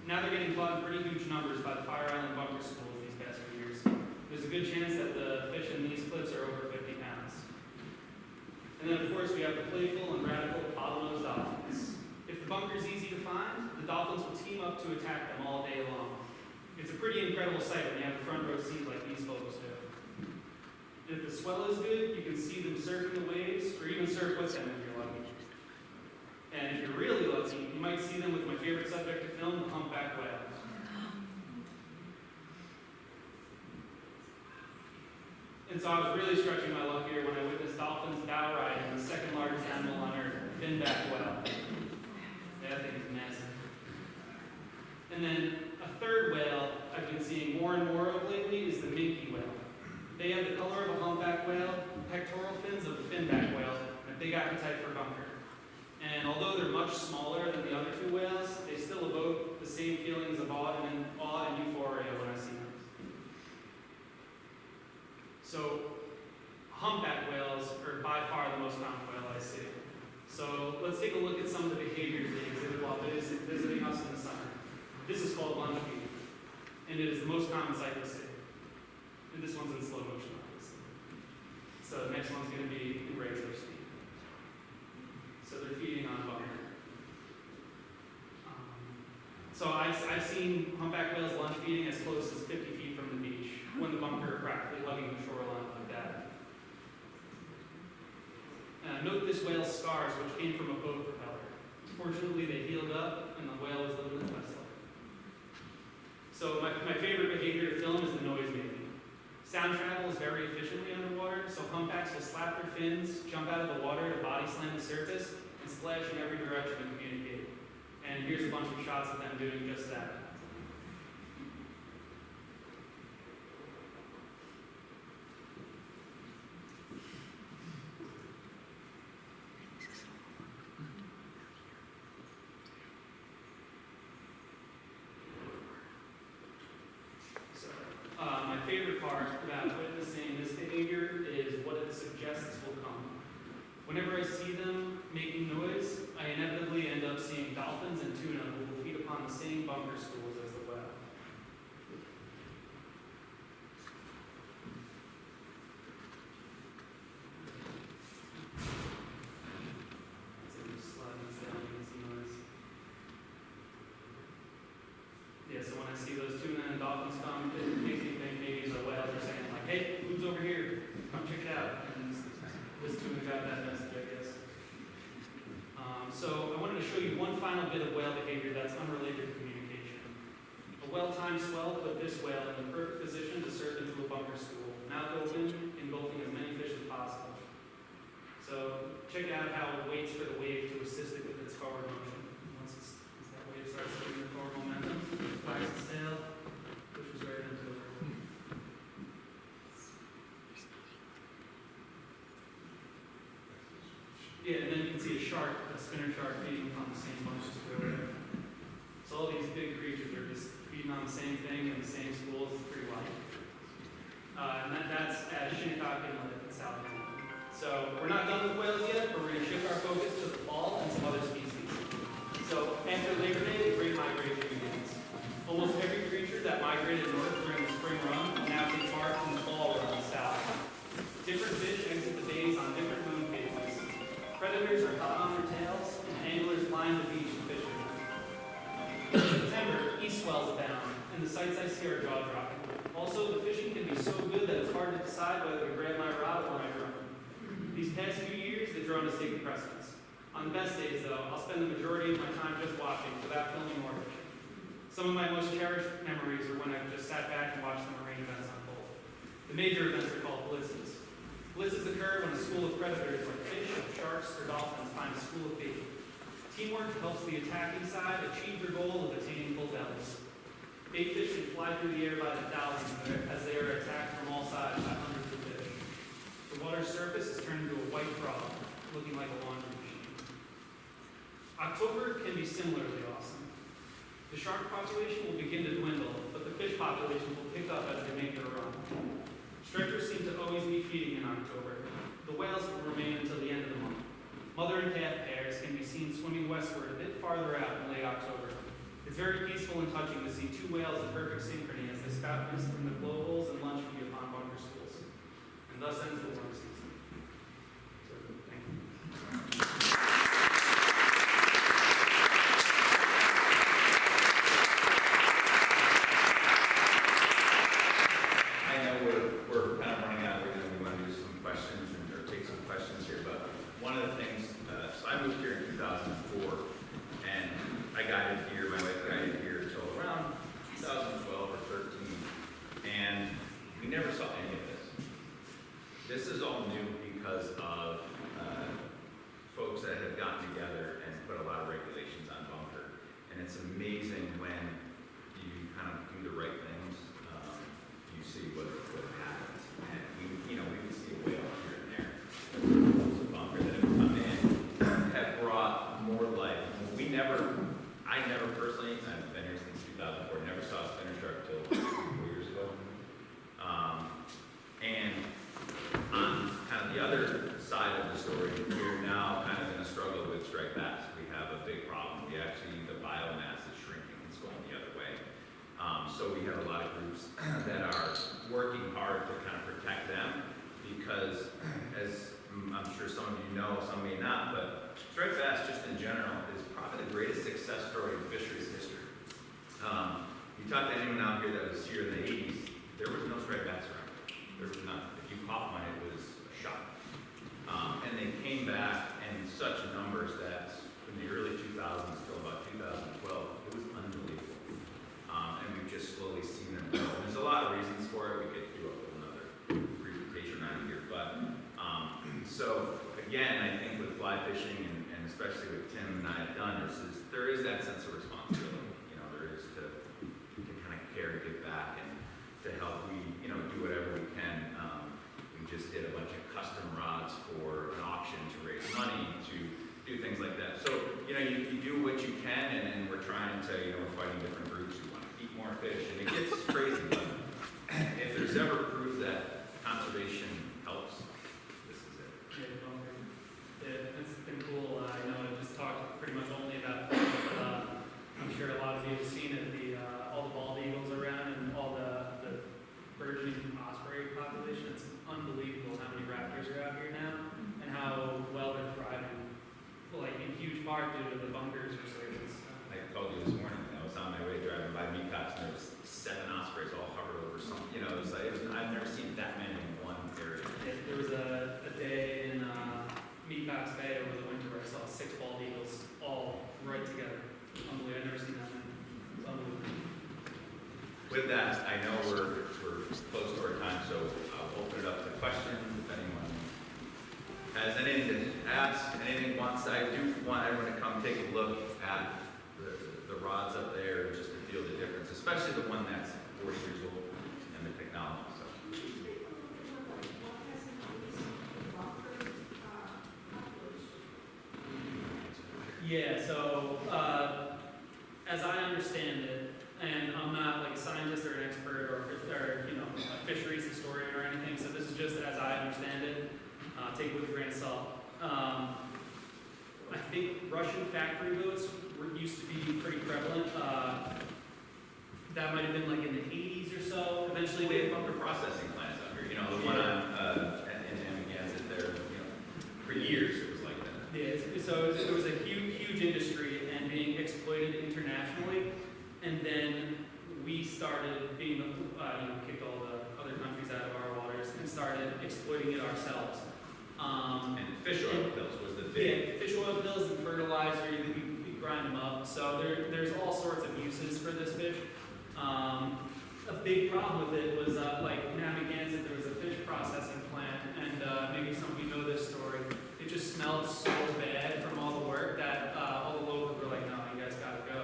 Now they're getting caught in pretty huge numbers by the Fire Island bunker schools these past few years. There's a good chance that the fish in these clips are over 50 pounds. And then, of course, we have the playful and radical bottlenose dolphins. If the bunker is easy to find, the dolphins will team up to attack them all day long. It's a pretty incredible sight when you have a front row seat like these folks do. And if the swell is good, you can see them surfing the waves, or even surf with them if you're lucky. And if you're really lucky, you might see them with my favorite subject to film, the humpback whale. And so I was really stretching my luck here when I witnessed dolphins bow riding the second largest animal on earth, the finback whale. That thing is massive. And then a third whale I've been seeing more and more of lately is the minke whale. They have the color of a humpback whale, pectoral fins of a finback whale, and a big appetite for bunker. And although they're much smaller than the other two whales, they still evoke the same feelings of awe and euphoria when I see them. So, humpback whales are by far the most common whale I see. So let's take a look at some of the behaviors they exhibit while visiting us in the summer. This is called lunge feeding, and it is the most common sight we see. And this one's in slow motion, obviously. So the next one's going to be in regular speed. So they're feeding on bunker. So I've seen humpback whales lunge feeding as close as 50 feet from the beach when the bunker are practically hugging the shoreline like that. Note this whale's scars, which came from a boat propeller. Fortunately, they healed up, and the whale was living its best life. So my favorite behavior to film is the noise making. Sound travels very efficiently underwater, so humpbacks will slap their fins, jump out of the water to body slam the surface, and splash in every direction to communicate. And here's a bunch of shots of them doing just that. My favorite part about witnessing this behavior is what it suggests will come. Whenever I see them making noise, I inevitably end up seeing dolphins and tuna who will feed upon the same bunker schools as the whale. Yeah, so when I see those tuna and dolphins come, it makes me think maybe the whales are saying like, hey, food's over here, come check it out. And this tuna got that message, I guess. So I wanted to show you one final bit of whale behavior that's unrelated to communication. A well-timed swell put this whale in the perfect position to surf into a bunker school, mouth open, engulfing as many fish as possible. So check out how it waits for the wave to assist it with its forward motion. Once that wave starts giving the forward momentum, it flags its tail, pushes right into it. Yeah, and then you can see a shark, a spinner shark, feeding on the same bunch of schools. So all these big creatures are just feeding on the same thing in the same schools. It's pretty wild. And that's at Shinnecock Inlet in South Carolina. So we're not done with whales yet, but we're going to shift our focus to the fall and some other species. So after Labor Day, the great migration begins. Almost every creature that migrated north during the spring run will now take part in the fall run south. Different fish exit the bays on different moon phases. Predators are hot on their tails, and anglers line the beach and fish with them. In September, east swells abound, and the sights I see are jaw-dropping. Also, the fishing can be so good that it's hard to decide whether to grab my rod or my drone. These past few years, the drone has taken precedence. On the best days, though, I'll spend the majority of my time just watching without filming or fishing. Some of my most cherished memories are when I've just sat back and watched the marine events unfold. The major events are called blitzes. Blitzes occur when a school of predators like fish, sharks, or dolphins find a school of bait. Teamwork helps the attacking side achieve their goal of attaining full bellies. Bait fish can fly through the air by the thousands as they are attacked from all sides by hundreds of fish. The water's surface is turned into a white frog, looking like a lawn October can be similarly awesome. The shark population will begin to dwindle, but the fish population will pick up as they make their run. Stripers seem to always be feeding in October. The whales will remain until the end of the month. Mother and calf pairs can be seen swimming westward a bit farther out in late October. It's very peaceful and touching to see two whales in perfect synchrony as they spout mist from the blowholes and lunge feed upon bunker schools. And thus ends the warm season. So, thank you. I know we're kind of running out. We want to do some questions or take some questions here. But one of the things, so I moved here in 2004, and I guided here. My wife guided here until around 2012 or 13, and we never saw any of this. This is all new because of folks that have gotten together and put a lot of regulations on bunker, and it's amazing when you kind of do the right things. You see what happens, and we would see a whale here and there. There's a bunker that have come in, have brought more life. I never personally, I've been here since 2004, never saw a spinner shark till 4 years ago. And on kind of the other side of the story, we're now kind of in a struggle with striped bass. We have a big problem. The biomass is shrinking. It's going the other way. So we have a lot of groups that are working hard to kind of protect them because, as I'm sure some of you know, some may not, but striped bass just in general is probably the greatest success story in fisheries history. You talk to anyone out here that was here in the 80s, there was no striped bass around. There was none. If you caught one, it was a shock. And they came back in such numbers that in the early 2000s till about 2012, it was unbelievable. And we've just slowly seen them grow. And there's a lot of reasons for it. We could do another presentation on here. But so again, I think with fly fishing and especially with Tim and I have done there is that sense of responsibility. There is to kind of care and give back and to help do whatever we can. We just did a bunch of custom rods for an auction to raise money to do things like that. So you do what you can, and we're trying to we're fighting different groups who want to eat more fish, and it gets crazy. But if there's ever proof that conservation helps, this is it. It's been cool. I know I just talked pretty much only about fish, but I'm sure a lot of you have seen it. All the bald eagles around and all the burgeoning osprey population. It's unbelievable how many raptors are out here now and how well they're thriving, in huge part due to the bunkers resurgence. I told you this morning, I was on my way driving by Mecox, and there was 7 ospreys all hovered over something. I've never seen that many in one area. There was a day in Mecox Bay over the winter where I saw 6 bald eagles all right together. Unbelievable. I've never seen that many. It's unbelievable. With that, I know we're close to our time, so I'll open it up to questions if anyone has anything to ask, anything wants. I do want everyone to come take a look at the rods up there just to feel the difference, especially the one that's 40 years old and the technology. So. Yeah, so as I understand it, and I'm not a scientist or an expert or a fisheries historian or anything, so this is just as I understand it. Take it with a grain of salt. I think Russian factory boats used to be pretty prevalent. That might have been in the 80s or so. Eventually, We had bunker processing plants out here. The one on in Amagansett there. For years it was like that. Yeah, so it was a huge industry and being exploited internationally, and then we started being, kicked all the other countries out of our waters and started exploiting it ourselves. And fish oil pills was the big. Yeah, fish oil pills and fertilizer, you grind them up. So there's all sorts of uses for this fish. A big problem with it was in Amagansett, there was a fish processing plant, and maybe some of you know this story. It just smelled so bad from all the work that all the locals were like, no, you guys gotta go.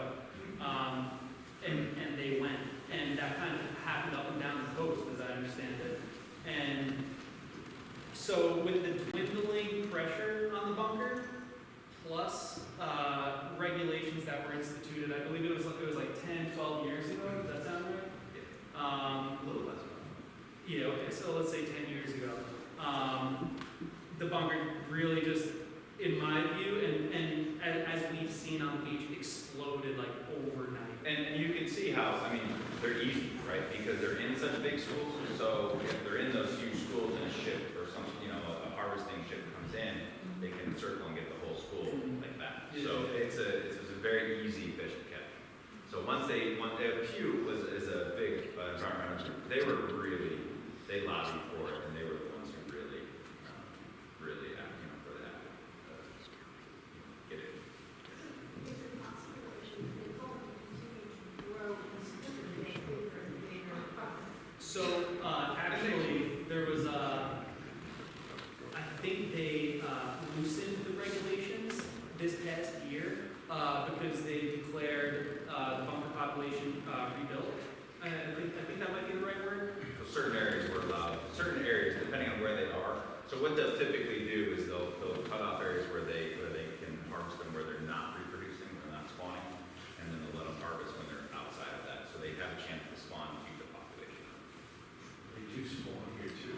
And they went. And that kind of happened up and down the coast, as I understand it. And so with the dwindling pressure on the bunker, plus instituted, I believe it was like 10, 12 years ago. Does that sound right? A little less. Yeah, okay, so let's say 10 years ago. The bunker really just, in my view, and as we've seen on the beach, exploded like overnight. And you can see how, I mean, they're easy, right? Because they're in such big schools, so if they're in those huge schools and a ship or some, a harvesting ship comes in, they can circle and get the whole school like that. So it's a very easy fish to catch. So Pew is a big environmental group. They lobbied for it, and they were the ones who really, for that, get it. Is it possible that you can continue to grow and significantly make bigger and bigger profit? So actually, there was I think they loosened the regulations this past year because they declared the bunker population rebuilt. I think that might be the right word. So certain areas were allowed, certain areas, depending on where they are. So what they'll typically do is they'll cut off areas where they can harvest them where they're not reproducing, they're not spawning, and then they'll let them harvest when they're outside of that, so they have a chance to spawn and keep the population. They do spawn here too.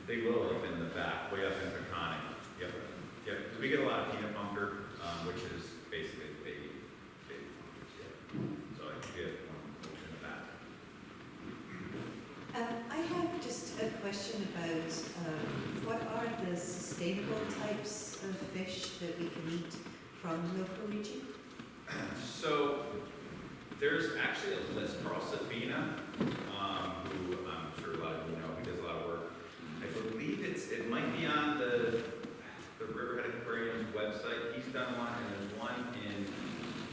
They will up in the back, way up in Peconic. Yep. Because we get a lot of peanut bunker, which is basically baby bunkers. Yep. So I think we have one in the back. I have just a question about what are the sustainable types of fish that we can eat from the local region? So there's actually a list. Carl Safina, who I'm sure a lot of you know, he does a lot of work. I believe it might be on the Riverhead Aquarium's website. He's done one, and there's one in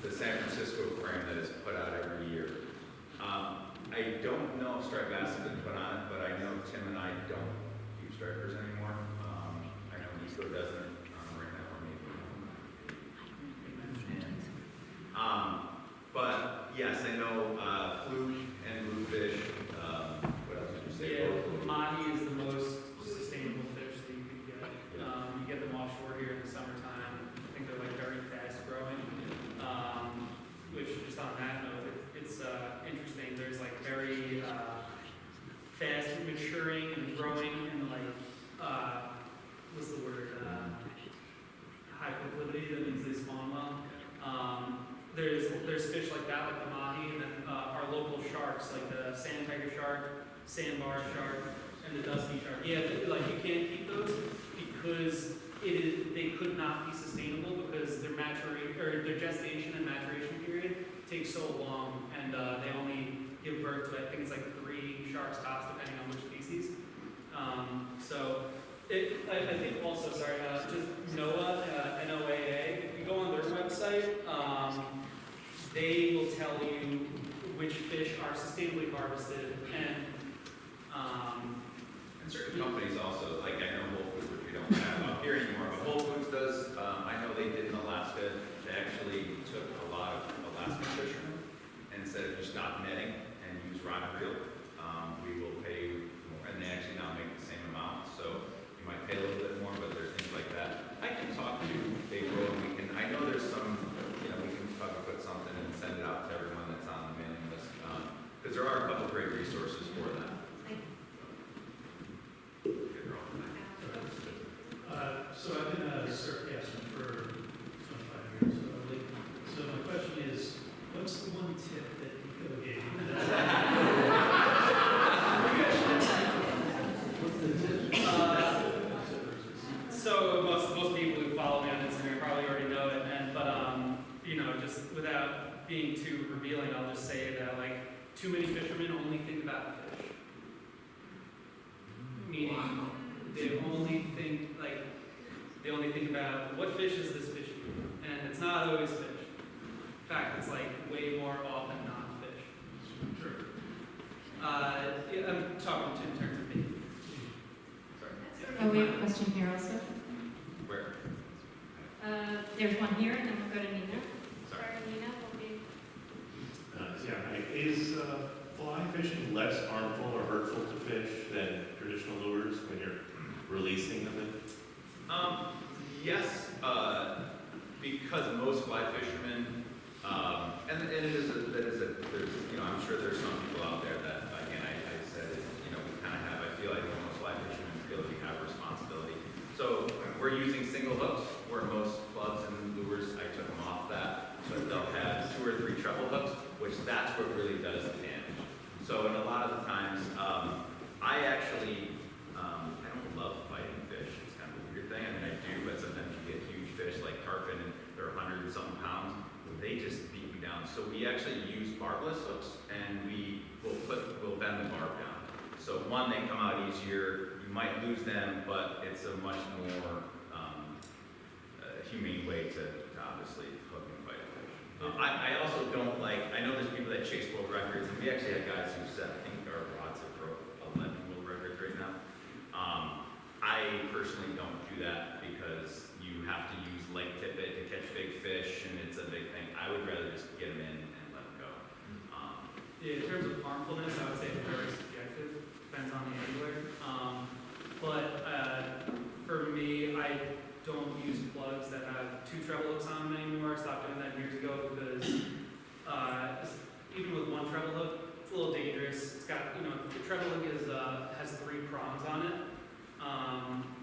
the San Francisco Aquarium that is put out every year. I don't know if striped bass has been put on it, but I know Tim and I don't use stripers anymore. I know Nico doesn't right now, or maybe. But yes, I know fluke and bluefish. What else did you say? Yeah, mahi is the most sustainable fish that you could get. You get them offshore here in the summertime. I think they're like very fast growing. Which just on that note, it's interesting. There's like very fast maturing and growing and like what's the word? High proclivity. That means they spawn well. There's fish like that, like the mahi, and then our local sharks, like the sand tiger shark, sandbar shark, and the dusky shark. Yeah, like you can't keep those because they could not be sustainable because their their gestation and maturation period takes so long, and they only give birth to I think it's like 3 sharks tops, depending on which species. I think also, sorry, just NOAA, NOAA, if you go on their website, they will tell you which fish are sustainably harvested, and certain companies also, like I know Whole Foods, which we don't have up here anymore, but Whole Foods does, I know they did in Alaska, they actually took a lot of Alaska fishermen, and instead of just stop netting and use rod and reel, we will pay you more, and they actually now make the same amount, so you might pay a little bit more, but there's things like that. I can talk to Dave Rowe, and I know there's some, we can probably put something and send it out to everyone that's on the mailing list, because there are a couple great resources for that. So I've been a surfcaster for 25 years, I believe. So my question is, what's the one tip that you could give? What's the tip? so most people who follow me on Instagram probably already know it, but just without being too revealing, I'll just say that like too many fishermen only think about the fish. Meaning they only think about what fish is this fish eating, and it's not always fish. In fact, it's like way more often not fish. Sure. I'm talking in terms of me. Sorry. Oh, we have a question here also. Where? There's one here, and then we'll go to Nina. Sorry. Nina will be. Is fly fishing less harmful or hurtful to fish than traditional lures when you're releasing them in? Yes, because most fly fishermen sure there's some people out there that, again, I said, you know, we kind of have, I feel like almost fly fishermen feel we have responsibility. So we're using single hooks, where most clubs and lures, I took them off that, but they'll have 2 or 3 treble hooks, which that's what really does the damage. So in a lot of the times, I actually, I don't love fighting fish. It's kind of a weird thing. I mean, I do, but sometimes you get huge fish like tarpon and they're 100 and something pounds. They just beat me down. So we actually use barbless hooks, and we'll bend the barb down. So one, they come out easier. You might lose them, but it's a much more humane way to obviously hook and fight a fish. I also don't like, I know there's people that chase world records, and we actually have guys who set, I think our rods have broke 11 world records right now. I personally don't do that because you have to use leg tippet to catch big fish, and it's a big thing. I would rather just get them in and let them go. Yeah, in terms of harmfulness, I would say it's very subjective, depends on the angler. For me, I don't use plugs that have 2 treble hooks on them anymore. I stopped doing that years ago because even with 1 treble hook, it's a little dangerous. It's got, you know, the treble hook has 3 prongs on it,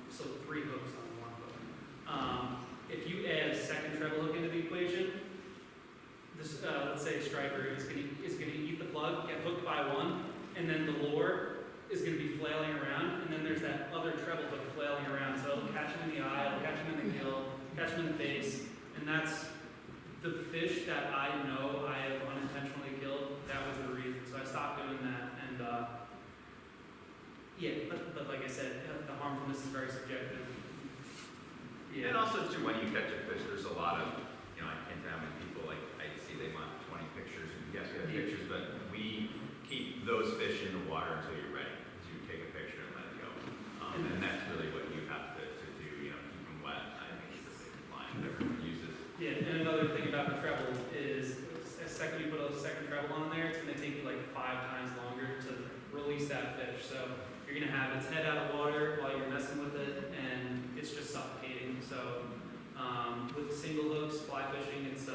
so 3 hooks on 1 hook. If you add a second treble hook into the equation, this, let's say a striker is going to eat the plug, get hooked by one, and then the lure is going to be flailing around, and then there's that other treble hook flailing around, so it'll catch him in the eye, it'll catch him in the gill, catch him in the face, and that's the fish that I know I have unintentionally killed. That was the reason, so I stopped doing that, and yeah, but like I said, the harmfulness is very subjective. Yeah. And also too, when you catch a fish, there's a lot of, you know, I can't tell how many people, like, I see they want 20 pictures, and yes, we have pictures, but we keep those fish in the water until you're ready. So you take a picture and let it go. And that's really what you have to do, you know, keep them wet. I think it's the big line that everyone uses. Yeah, and another thing about the treble is, the second you put a second treble on there, it's going to take you like 5 times longer to release that fish. So you're going to have its head out of water while you're messing with it, and it's just suffocating. So with single hooks, fly fishing, it's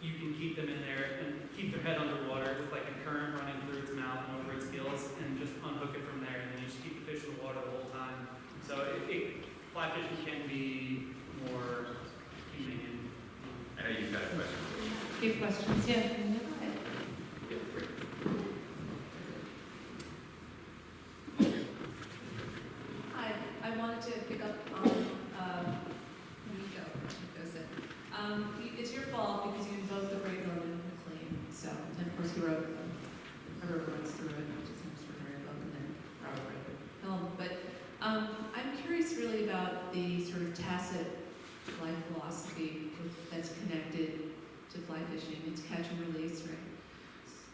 you can keep them in there and keep their head underwater with like a current running through its mouth and over its gills, and just unhook it from there, and then you just keep the fish in the water the whole time. So fly fishing can be more humane. I know you've got a question. A few questions, yeah. Go ahead. Hi, I wanted to pick up on, Nico, it's your fault because you invoked the great Roman McLean, so, and of course he wrote, a river runs through it, which is an extraordinary book, and then Robert wrote the film, but I'm curious really about the sort of tacit life philosophy that's connected to fly fishing. It's catch and release, right?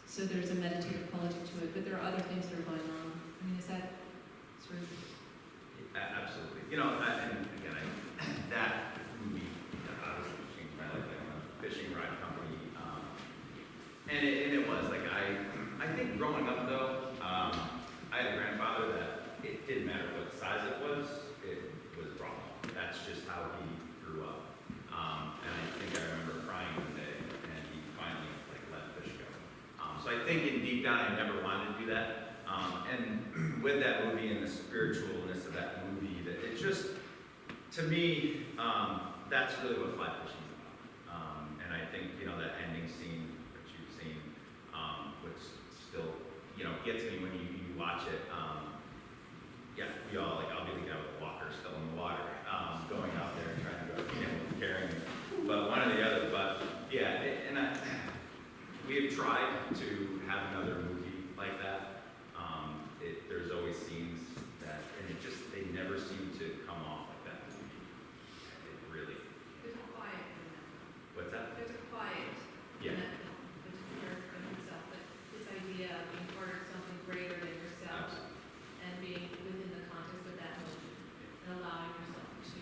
So there's a meditative quality to it, but there are other things that are going on. I mean, is that sort of... Absolutely. You know, and again, that movie obviously changed my life. I own a fishing rod company, and it was like I think growing up though, I had a grandfather that it didn't matter what size it was wrong. That's just how he grew up, and I think I remember crying one day, and he finally like let fish go. So I think in deep down I never wanted to do that. And with that movie and the spiritualness of that movie, that it just, to me, that's really what fly fishing is about. And I think, you know, that ending scene that you've seen, which still, you know, gets me when you watch it. Yeah, we all, like, I'll be the guy with the walker still in the water, going out there and trying to go, you know, carrying, but one or the other. But yeah, we have tried to have another movie like that. There's always scenes that, and they never seem to come off like that movie. It really. There's a quiet in that. What's that? There's a quiet Yeah. in that film, which is character in himself, but this idea of being part of something greater than yourself and being within the context of that moment and allowing yourself to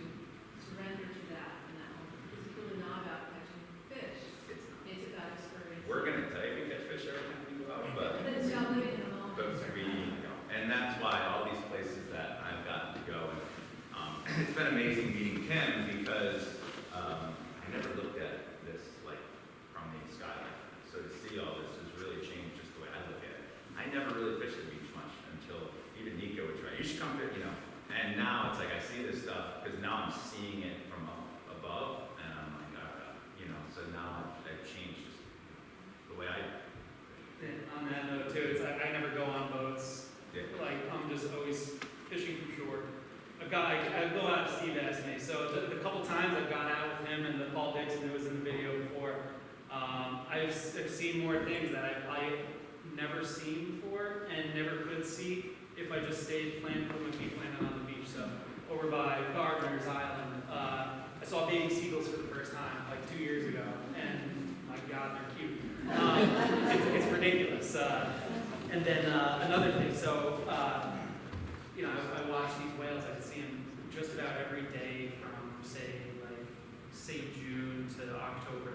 surrender to that in that moment. Because it's really not about catching fish. It's about experience. We're gonna tell you we catch fish every time we go out, but But it's about living in the moment. and that's why all these places that I've gotten to go, and it's been amazing meeting Tim because I never looked at this like from the skyline. So to see all this has really changed never really fished the beach much until even Nico would try. You should come fit, you know. And now it's like I see this stuff because now I'm seeing it from above, and I'm like, you know. So now I've changed the way I. And on that note too, it's like I never go on boats. Yeah. Like I'm just always fishing from shore. I go out to sea bass me. So the couple times I've gone out with him and the Paul Dixon who was in the video before, I've seen more things that I never seen before and never could see if I just stayed with my feet planted on the beach. So over by Gardner's Island, I saw baby seagulls for the first time like 2 years ago, and my God, they're cute. It's ridiculous. And then another thing, so you know, I watch these whales. I can see them just about every day from say June to October.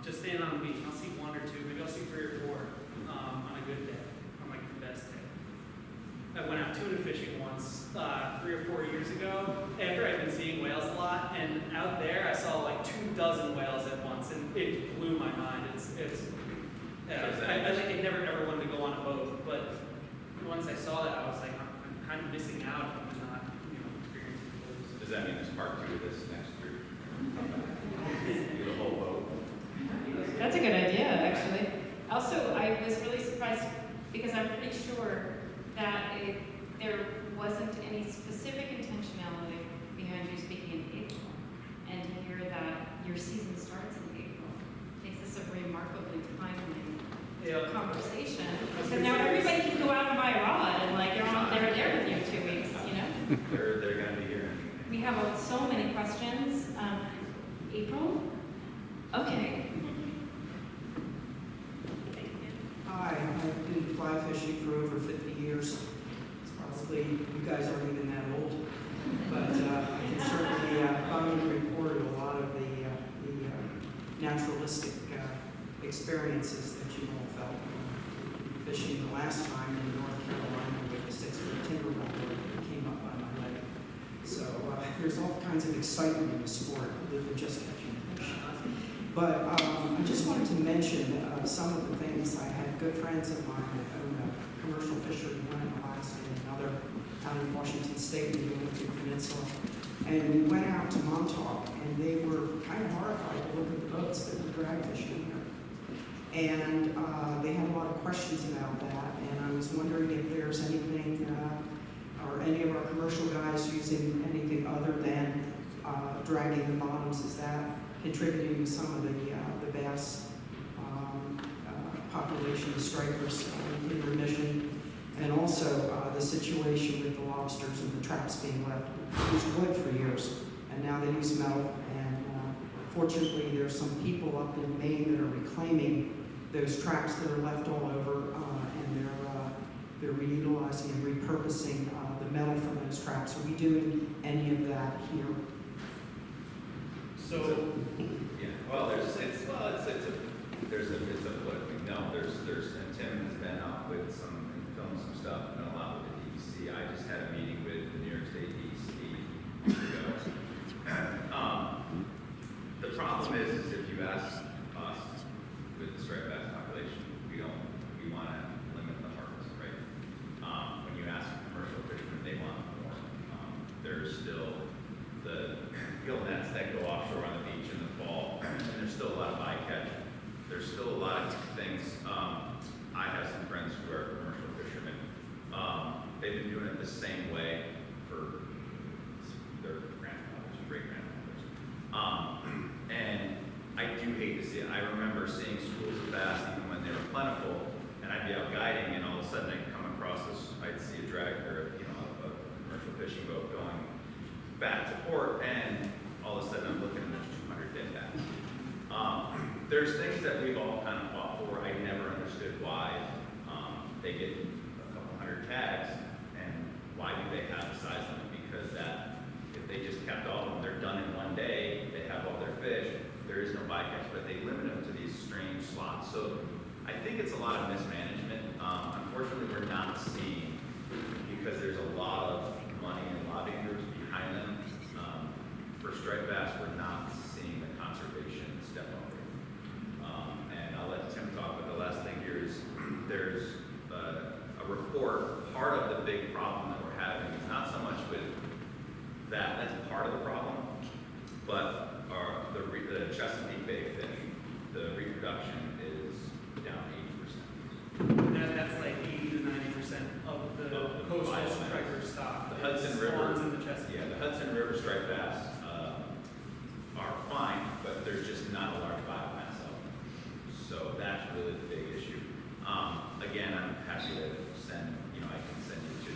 Just standing on the beach, and I'll see one or two, maybe I'll see 3 or 4 on a good day, on like the best day. I went out tuna fishing once 3 or 4 years ago after I'd been seeing whales a lot, and out there I saw like 24 whales at once, and it blew my mind. I think I never ever wanted to go on a boat, but once I saw that, I was like, I'm kind of missing out if I'm not, experiencing boats. Does that mean there's part 2 of this next year? Do the whole boat. That's a good idea, actually. Also, I was really surprised because I'm pretty sure that there wasn't any specific intentionality behind you speaking in April. And to hear that your season starts in April makes this a remarkably timely conversation. Because now everybody can go out and buy a rod and like they're there with you in 2 weeks, you know? They're going to be here. We have so many questions. April? Okay. Hi, I've been fly fishing for over 50 years. Probably you guys aren't even that old, but I can certainly find and report a lot of the naturalistic experiences that you all felt fishing the last time in North Carolina with a 6-foot timber bowler that came up on my leg. So there's all kinds of excitement in the sport other than just catching fish. But I just wanted to mention some of the things. I had good friends of mine that own a commercial fishery, one in Alaska and another out in Washington State in the Olympic Peninsula. And we went out to Montauk, and they were kind of horrified to look at the boats that were drag fishing here. And they had a lot of questions about that, and I was wondering if there's anything, or any of our commercial guys using anything other than dragging the bottoms. Is that contributing to some of the bass population, the stripers in remission, and also the situation with the lobsters and the traps being left. They used wood for years, and now they use metal. And fortunately, there's some people up in Maine that are reclaiming those traps that are left all over, and they're reutilizing and repurposing the metal from those traps. Are we doing any of that here? So Yeah, well, it's a politically, no, and Tim has been up with and filmed some stuff, and a lot with the DEC. I just had a meeting with the New York State DEC ago. The problem is if you ask us with the striped bass population, we want to limit the harvest, right? When you ask commercial fishermen, they want more. There's still the gill nets that go offshore on the beach in the fall, and there's still a lot of bycatch. There's still a lot of things. I have some friends who are commercial fishermen. They've been doing it the same way for their grandfathers and great-grandfathers. And I do hate to see it. I remember seeing schools of bass even when they were plentiful, and I'd be out guiding, and all of a sudden I'd come across this, I'd see a drag or a commercial fishing boat going back to port, and all of a sudden I'm looking at 200 dead bass. There's things that we've all kind of fought for. I never understood why they get a couple hundred tags, and why do they have a size limit? Because if they just kept all of them, they're done in one day, they have all their fish, there is no bycatch, but they limit them to these strange slots. So I think it's a lot of mismanagement. Unfortunately, we're not seeing, because there's a lot of money and lobbying groups behind them. For striped bass, we're not seeing the conservation step up. And I'll let Tim talk, but the last thing here is there's Hudson River, spawns in the Chesapeake. yeah, the Hudson River striped bass are fine, but there's just not a large biomass of them. So that's really the big issue. Again, I'm happy to send, I can send you to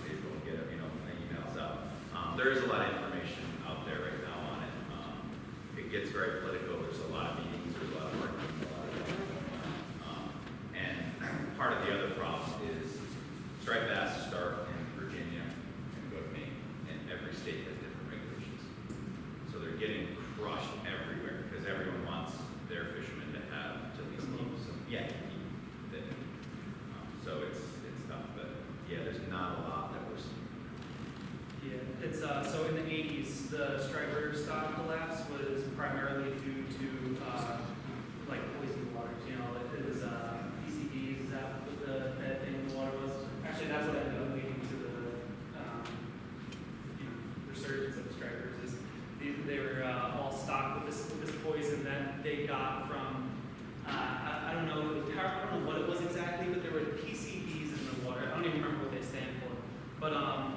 people and get, my emails out. There is a lot of information out there right now on it. It gets very political. There's a lot of meetings, there's a lot of work, and part of the other problem is striped bass start in Virginia and go to Maine, and every state has different regulations. So they're getting crushed everywhere because everyone wants their fishermen to have to at least keep some, keep that. So it's tough, but yeah, there's not a lot that we're seeing. Yeah, it's so in the 80s, the striper stock collapse was primarily due to like poisoned waters. It was PCBs. Is that what the bad thing in the water was? Actually, that's what ended up leading to the resurgence of the stripers. Is they were all stocked with this poison that they got from I don't know what it was exactly, but there were PCBs in the water. I don't even remember what they stand for, but I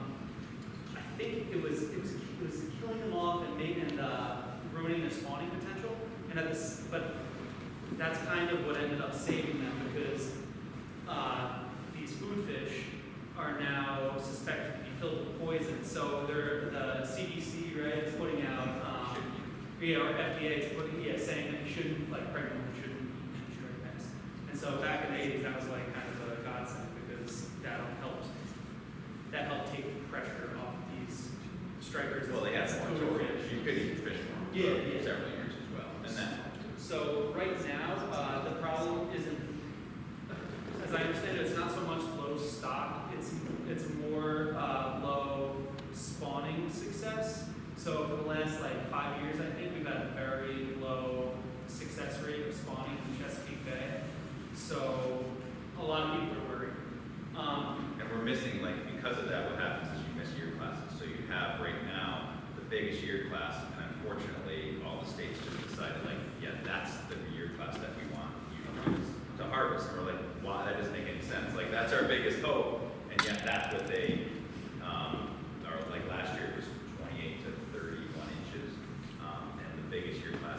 think it was killing them off and ruining their spawning potential. But that's kind of what ended up saving them because these food fish are now suspected to be filled with poison. So the CDC, right, is putting out, or FDA is saying that you shouldn't, like pregnant women shouldn't eat striped bass. And so back in the 80s, that was like kind of a godsend because that helped take pressure off these stripers. Well, they have more fish. You could eat fish for several years as well. And then, so right now, the problem isn't, as I understand it, it's not so much low stock, it's more low spawning success. So for the last 5 years, I think we've had a very low success rate of spawning in Chesapeake Bay. So a lot of people are worried. and we're missing, because of that, what happens is you miss year classes. So you have right now the biggest year class, and unfortunately, all the states just decided, that's the year class that we want you to use to harvest. And we're like, wow, that doesn't make any sense. That's our biggest hope, and yet that's what they are. Last year it was 28 to 31 inches, and the biggest year class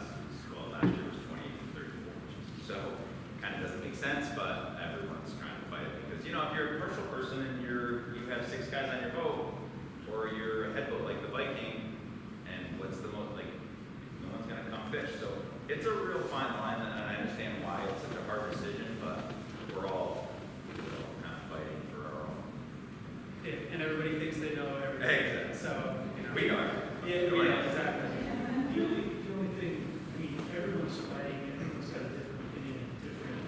last year was 28 to 34 inches. So kind of doesn't make sense, but everyone's trying to fight it because if you're a commercial person and you have 6 guys on your boat, or you're a head boat like the Viking, and what's the most no one's gonna come fish. So it's a real fine line, and I understand why it's such a hard decision, but we're all kind of fighting for our own. Yeah, and everybody thinks they know everything. Exactly. So We know everything. Yeah, exactly. The only thing, everyone's fighting, everyone's got a different opinion, different,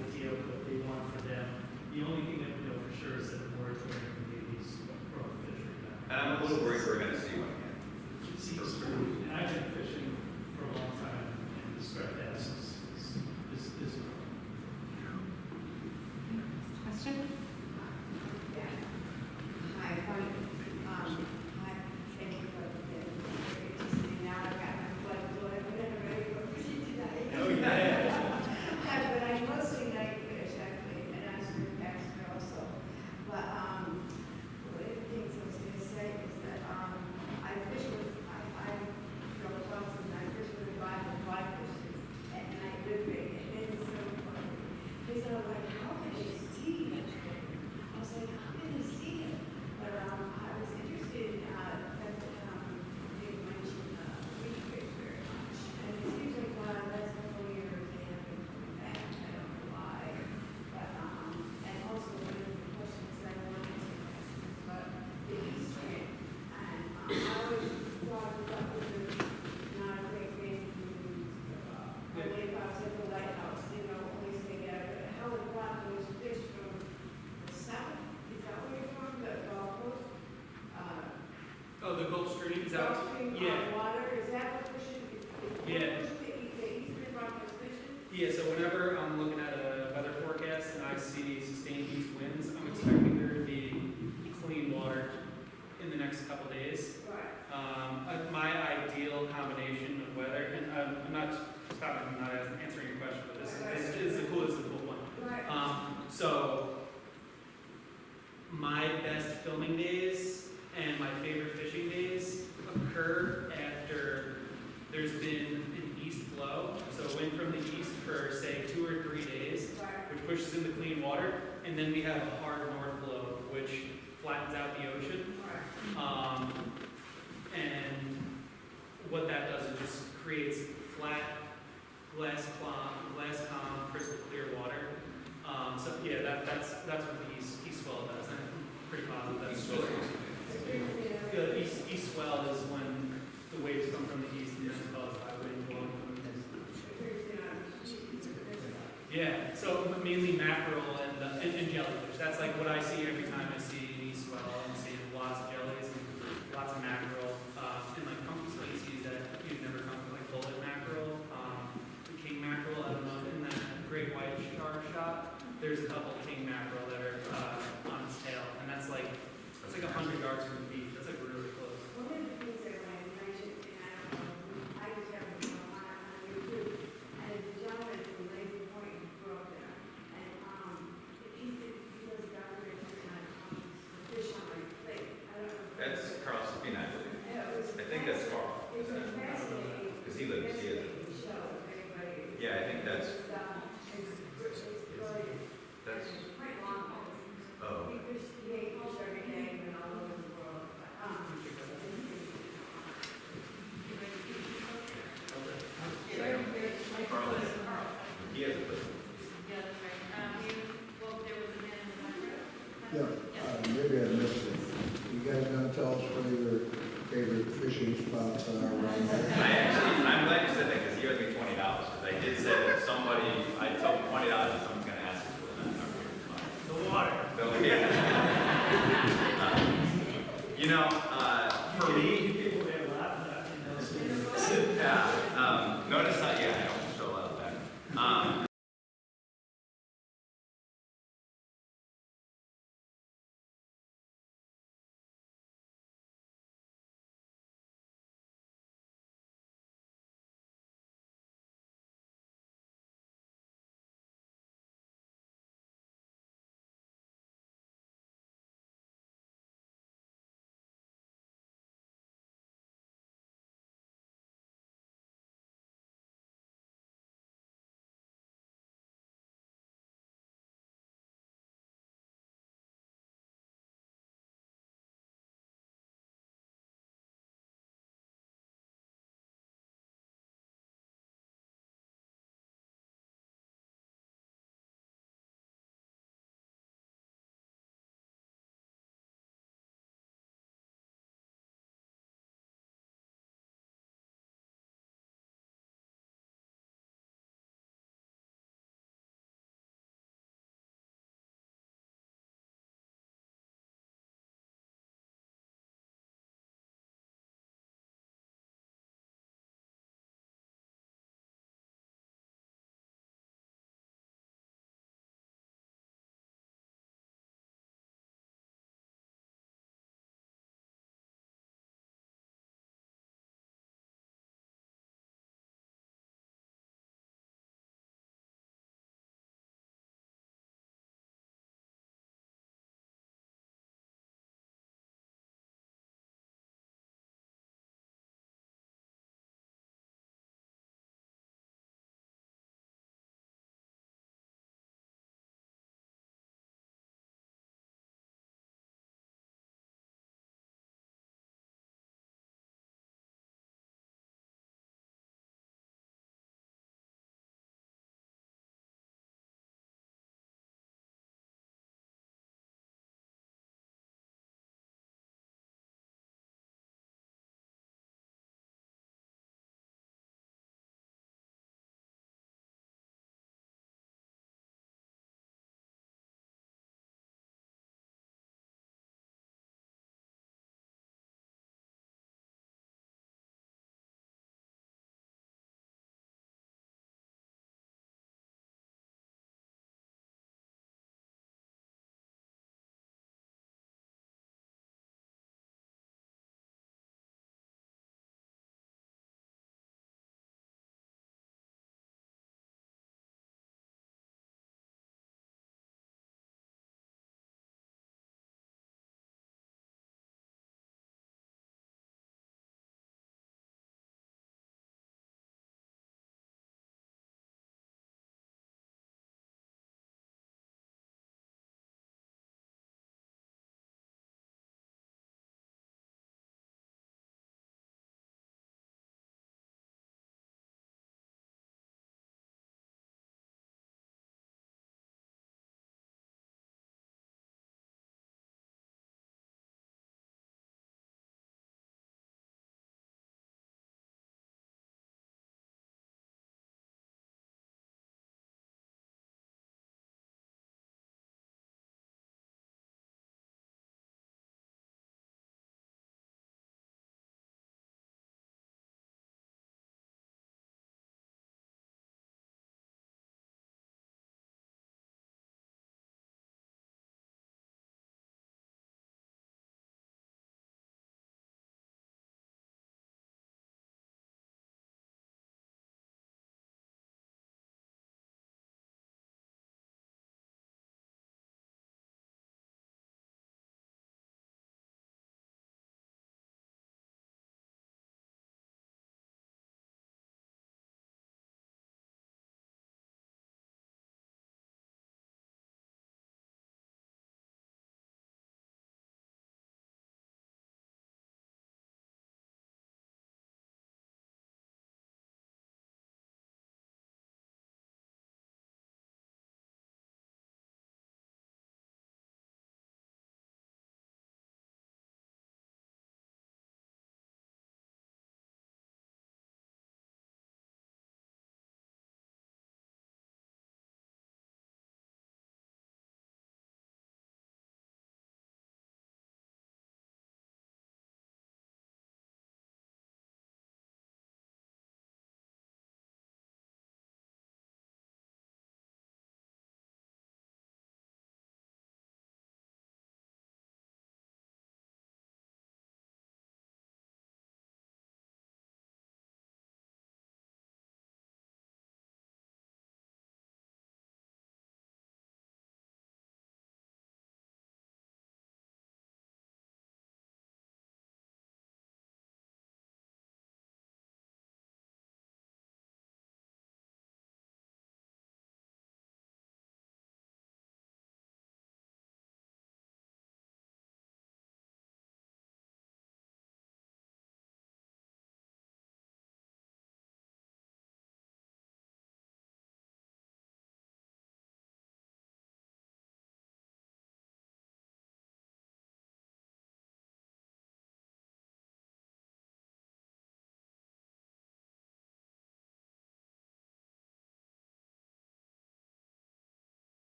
idea of what they want for them. The only thing that we know for sure is that the moratorium can be these growth fishery back. And I'm a little worried we're gonna see one again. And I've been fishing for a long time, and the striped bass is Question? Hi, thank you for the now I've got my blood flowing, I'm ready for fishing tonight. Oh, yeah. But I mostly night fish, actually, and I swim backstreet also. But, one of the things I was gonna say is that, I fish with, I drove across and I fish with a guy with fly fishes, and I live big, and it's so funny. Because I'm like, how can you see it? I was like, how can you see it? But, I was interested, that, they mentioned, reef fish very much. And it seems like, the last couple of years, they have been coming back, I don't know why. But, and also one of the questions that I wanted to ask is about the eastern. And, I always thought that was not a great thing to, live outside the lighthouse, always say that, but how it brought those fish from the south, is that where you're from, the Gulf Coast? Oh, the Gulf Stream is Gulf out. Stream Yeah. water, is that what fishing, Yeah. the eastern brought those fishing? Yeah, so whenever I'm looking at a weather forecast and I see sustained east winds, I'm expecting there to be clean water in the next couple days. Right. My ideal combination of weather, and I'm not answering your question, but this is the cool one. Right. So my filming days and my favorite fishing days occur after there's been an east flow, so wind from the east for say 2 or 3 days, which pushes into clean water, and then we have a hard north blow, which flattens out the ocean. And what that does is just creates flat, glass calm, crystal clear water. So yeah, that's what the east swell does. I'm pretty positive that's East swell. the east swell is when the waves come from the east and that's caused by wind blowing from the east. Yeah, so mainly mackerel and jellyfish. That's like what I see every time I see an east swell. I'm seeing lots of jellies and lots of mackerel, and like funky species that you've never come to, like bullet mackerel, the king mackerel. I don't know, in that great white shark shot, there's a couple king mackerel that are on its tail, and that's like 100 yards from the beach. That's like really close. One of the things that I mentioned, and I just happened to go on YouTube, and the gentleman from Lake Point grew up there, and he was down there and fish on my lake. I don't know. That's Carl Sabine, I believe. Yeah, it was I think that's Carl, It was isn't it? fascinating. Because he lives, he is. Show everybody. Yeah, I think that's, It's brilliant. that's, It's quite long. oh, He fish every day and all over the world. Carl, he has a place. Yeah, that's right. Well, there was a man in the back row. Yeah, maybe I missed it. You guys gonna tell us where your favorite fishing spots are around there? I'm glad you said that because he owes me $20 because I did say that somebody, I told him $20 and someone's going to ask me for that. The water. So, yeah. You know,